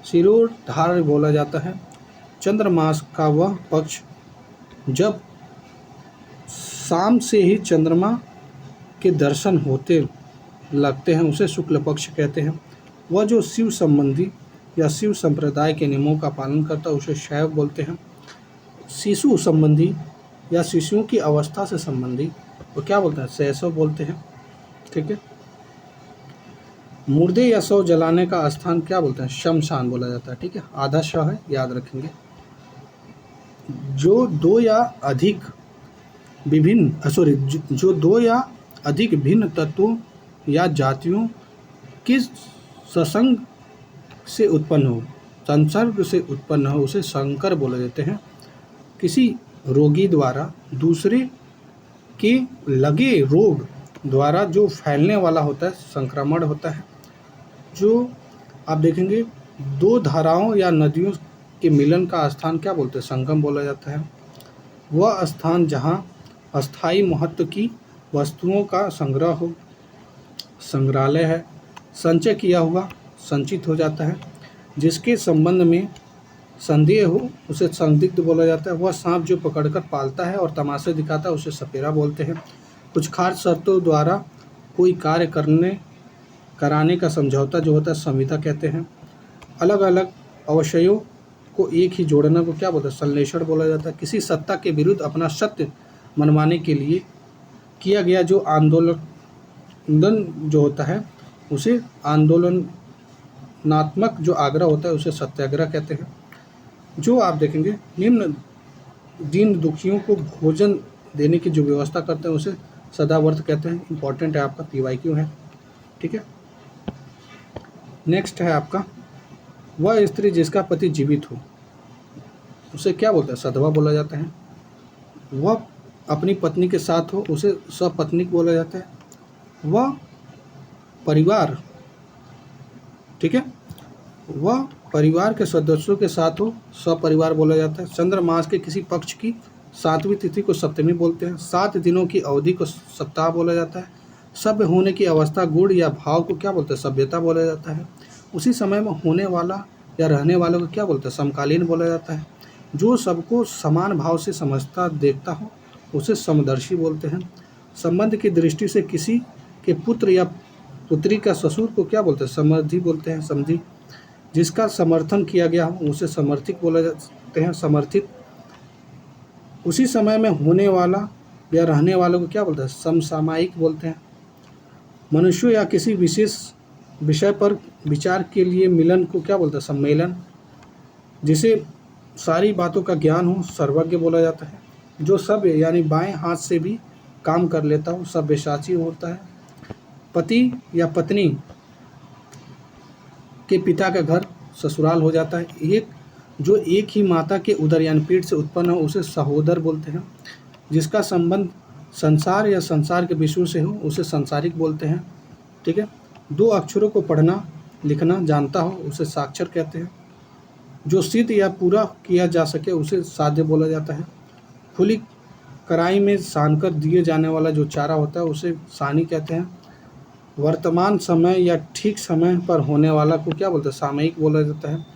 शिरोधार्य बोला जाता है। चंद्रमास का वह पक्ष जब शाम से ही चंद्रमा के दर्शन होते लगते हैं उसे शुक्ल पक्ष कहते हैं। वह जो शिव संबंधी या शिव संप्रदाय के नियमों का पालन करता है उसे शैव बोलते हैं। शिशु संबंधी या शिशुओं की अवस्था से संबंधी वो क्या बोलते हैं? शैशव बोलते हैं। ठीक है। मुर्दे या शव जलाने का स्थान क्या बोलते हैं? शमशान बोला जाता है। ठीक है। आधा शव है, याद रखेंगे। जो दो या अधिक भिन्न तत्वों या जातियों के सत्संग से उत्पन्न हो, संसर्ग से उत्पन्न हो उसे संकर बोले जाते हैं। किसी रोगी द्वारा दूसरे के लगे रोग द्वारा जो फैलने वाला होता है संक्रमण होता है। जो आप देखेंगे दो धाराओं या नदियों के मिलन का स्थान क्या बोलते हैं? संगम बोला जाता है। वह स्थान जहाँ अस्थायी महत्व की वस्तुओं का संग्रह हो, संग्रहालय है। संचय किया हुआ संचित हो जाता है। जिसके संबंध में संदेह हो उसे संदिग्ध बोला जाता है। वह सांप जो पकड़कर पालता है और तमाशे दिखाता है उसे सपेरा बोलते हैं। कुछ खास शर्तों द्वारा कोई कार्य कराने का समझौता जो होता है संविदा कहते हैं। अलग अलग अवशयों को एक ही जोड़ना को क्या बोलते हैं? संश्लेषण बोला जाता है। किसी सत्ता के विरुद्ध अपना सत्य मनवाने के लिए किया गया जो आंदोलन जो होता है उसे आंदोलनात्मक जो आग्रह होता है उसे सत्याग्रह कहते हैं। जो आप देखेंगे निम्न दीन दुखियों को भोजन देने की जो व्यवस्था करते हैं उसे सदाव्रत कहते हैं। इंपॉर्टेंट है, आपका PYQ है, ठीक है। नेक्स्ट है आपका, वह स्त्री जिसका पति जीवित हो उसे क्या बोलते हैं? सधवा बोला जाता है। वह अपनी पत्नी के साथ हो उसे सपत्नीक बोला जाता है। वह परिवार, ठीक है, वह परिवार के सदस्यों के साथ हो सपरिवार बोला जाता है। चंद्र मास के किसी पक्ष की 7वीं तिथि को सप्तमी बोलते हैं। 7 दिनों की अवधि को सप्ताह बोला जाता है। सभ्य होने की अवस्था गुण या भाव को क्या बोलते हैं? सभ्यता बोला जाता है। उसी समय में होने वाला या रहने वालों को क्या बोलते हैं? समकालीन बोला जाता है। जो सबको समान भाव से समझता देखता हो उसे समदर्शी बोलते हैं। संबंध की दृष्टि से किसी के पुत्र या पुत्री का ससुर को क्या बोलते हैं? समर्थी बोलते हैं, समधी। जिसका समर्थन किया गया हो उसे समर्थिक बोला जाते हैं, समर्थित। उसी समय में होने वाला या रहने वालों को क्या बोलते हैं? समसामयिक बोलते हैं। मनुष्य या किसी विशेष विषय पर विचार के लिए मिलन को क्या बोलते हैं? सम्मेलन। जिसे सारी बातों का ज्ञान हो सर्वज्ञ बोला जाता है। जो सभ्य यानी बाएं हाथ से भी काम कर लेता हो सभ्यसाची होता है। पति या पत्नी के पिता का घर ससुराल हो जाता है। जो एक ही माता के उदर यानी पेट से उत्पन्न हो उसे सहोदर बोलते हैं। जिसका संबंध संसार या संसार के विषयों से हो उसे संसारिक बोलते हैं, ठीक है। 2 अक्षरों को पढ़ना लिखना जानता हो उसे साक्षर कहते हैं। जो सिद्ध या पूरा किया जा सके उसे साध्य बोला जाता है। खुली कढ़ाई में सानकर दिए जाने वाला जो चारा होता है उसे सानी कहते हैं। वर्तमान समय या ठीक समय पर होने वाला को क्या बोलते हैं? सामयिक बोला जाता है।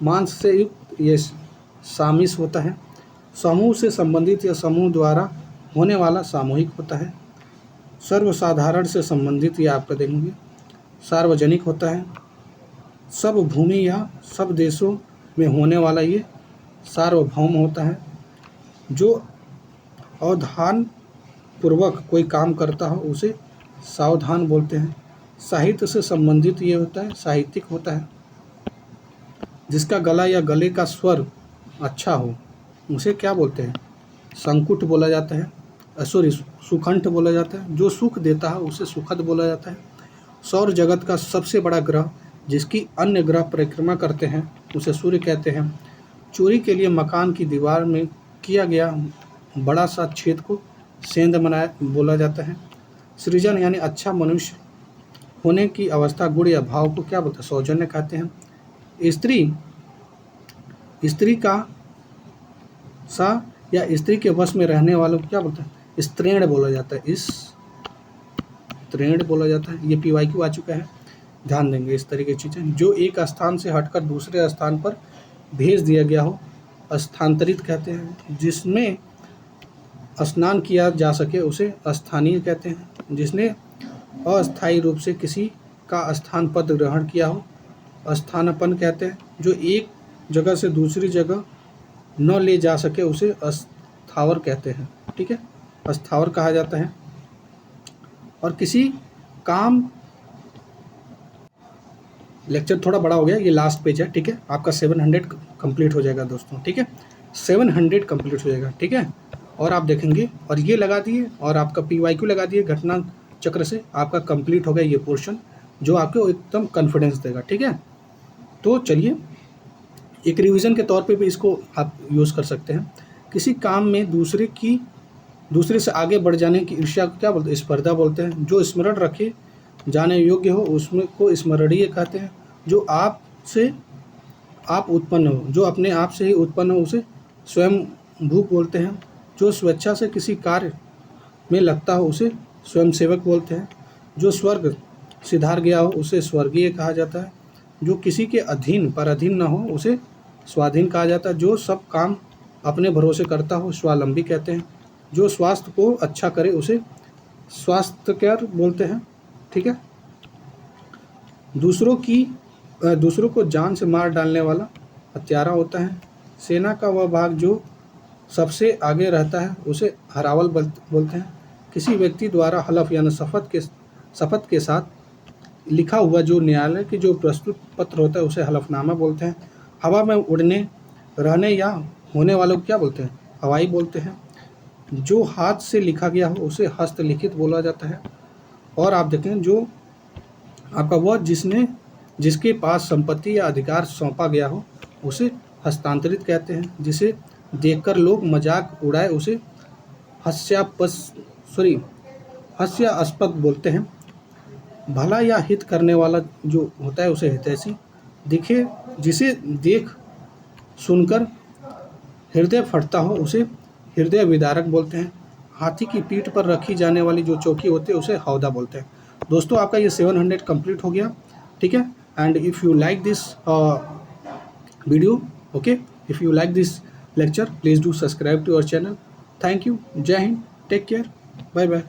मांस से युक्त ये सामिस होता है। समूह से संबंधित या समूह द्वारा होने वाला सामूहिक होता है। सर्वसाधारण से संबंधित या आपका देखेंगे सार्वजनिक होता है। सब भूमि या सब देशों में होने वाला ये सार्वभौम होता है। जो अवधान पूर्वक कोई काम करता हो उसे सावधान बोलते हैं। साहित्य से संबंधित ये होता है साहित्यिक होता है। जिसका गला या गले का स्वर अच्छा हो उसे क्या बोलते हैं? संकुट बोला जाता है। सॉरी, सुखंठ बोला जाता है। जो सुख देता है उसे सुखद बोला जाता है। सौर जगत का सबसे बड़ा ग्रह जिसकी अन्य ग्रह परिक्रमा करते हैं उसे सूर्य कहते हैं। चोरी के लिए मकान की दीवार में किया गया बड़ा सा छेद को सेंध बनाया बोला जाता है। सृजन यानी अच्छा मनुष्य होने की अवस्था गुण या भाव को क्या बोलते हैं? सौजन्य कहते हैं। स्त्री का सा या स्त्री के वश में रहने वालों को क्या बोलते हैं? स्त्रीण बोला जाता है। स्त्रीण बोला जाता है। ये PYQ आ चुका है, ध्यान देंगे इस तरह की चीज़ें। जो एक स्थान से हटकर दूसरे स्थान पर भेज दिया गया हो स्थानांतरित कहते हैं। जिसमें स्नान किया जा सके उसे स्थानीय कहते हैं। जिसने अस्थायी रूप से किसी का स्थान पद ग्रहण किया हो स्थानापन्न कहते हैं। जो एक जगह से दूसरी जगह न ले जा सके उसे अस्थावर कहते हैं, ठीक है, अस्थावर कहा जाता है। और किसी काम, लेक्चर थोड़ा बड़ा हो गया, ये लास्ट पेज है, ठीक है। आपका 700 कंप्लीट हो जाएगा दोस्तों, ठीक है, 700 कंप्लीट हो जाएगा, ठीक है। और आप देखेंगे और ये लगा दिए और आपका PYQ लगा दिए घटना चक्र से आपका कंप्लीट हो गया ये पोर्शन, जो आपको एकदम कॉन्फिडेंस देगा, ठीक है। तो चलिए एक रिवीजन के तौर पे भी इसको आप यूज़ कर सकते हैं। किसी काम में दूसरे से आगे बढ़ जाने की ईर्ष्या को क्या बोलते हैं? स्पर्धा बोलते हैं। जो स्मरण रखे जाने योग्य हो उसमें को स्मरणीय कहते हैं। जो आप उत्पन्न हो, जो अपने आप से ही उत्पन्न हो उसे स्वयं भूप बोलते हैं। जो स्वेच्छा से किसी कार्य में लगता हो उसे स्वयंसेवक बोलते हैं। जो स्वर्ग सिधार गया हो उसे स्वर्गीय कहा जाता है। जो किसी के अधीन न हो उसे स्वाधीन कहा जाता है। जो सब काम अपने भरोसे करता हो स्वावलंबी कहते हैं। जो स्वास्थ्य को अच्छा करे उसे स्वास्थ्यकर बोलते हैं। ठीक है। दूसरों को जान से मार डालने वाला हत्यारा होता है। सेना का वह भाग जो सबसे आगे रहता है उसे हरावल बोलते हैं। किसी व्यक्ति द्वारा हलफ यानी शपथ के साथ लिखा हुआ जो न्यायालय की जो प्रस्तुत पत्र होता है उसे हलफनामा बोलते हैं। हवा में उड़ने, रहने या होने वालों को क्या बोलते हैं? हवाई बोलते हैं। जो हाथ से लिखा गया हो उसे हस्तलिखित बोला जाता है। और आप देखें जो आपका वह जिसके पास संपत्ति या अधिकार सौंपा गया हो उसे हस्तांतरित कहते हैं। जिसे देखकर लोग मजाक उड़ाए उसे हास्यास्पद बोलते हैं। भला या हित करने वाला जो होता है उसे हितैषी। जिसे देख सुनकर हृदय फटता हो उसे हृदय विदारक बोलते हैं। हाथी की पीठ पर रखी जाने वाली जो चौकी होती है उसे हौदा बोलते हैं। दोस्तों आपका ये 700 कंप्लीट हो गया, ठीक है। And if you like this video, okay, if you like this lecture, please do subscribe to our channel. Thank you. Jai Hind. Take care. Bye bye.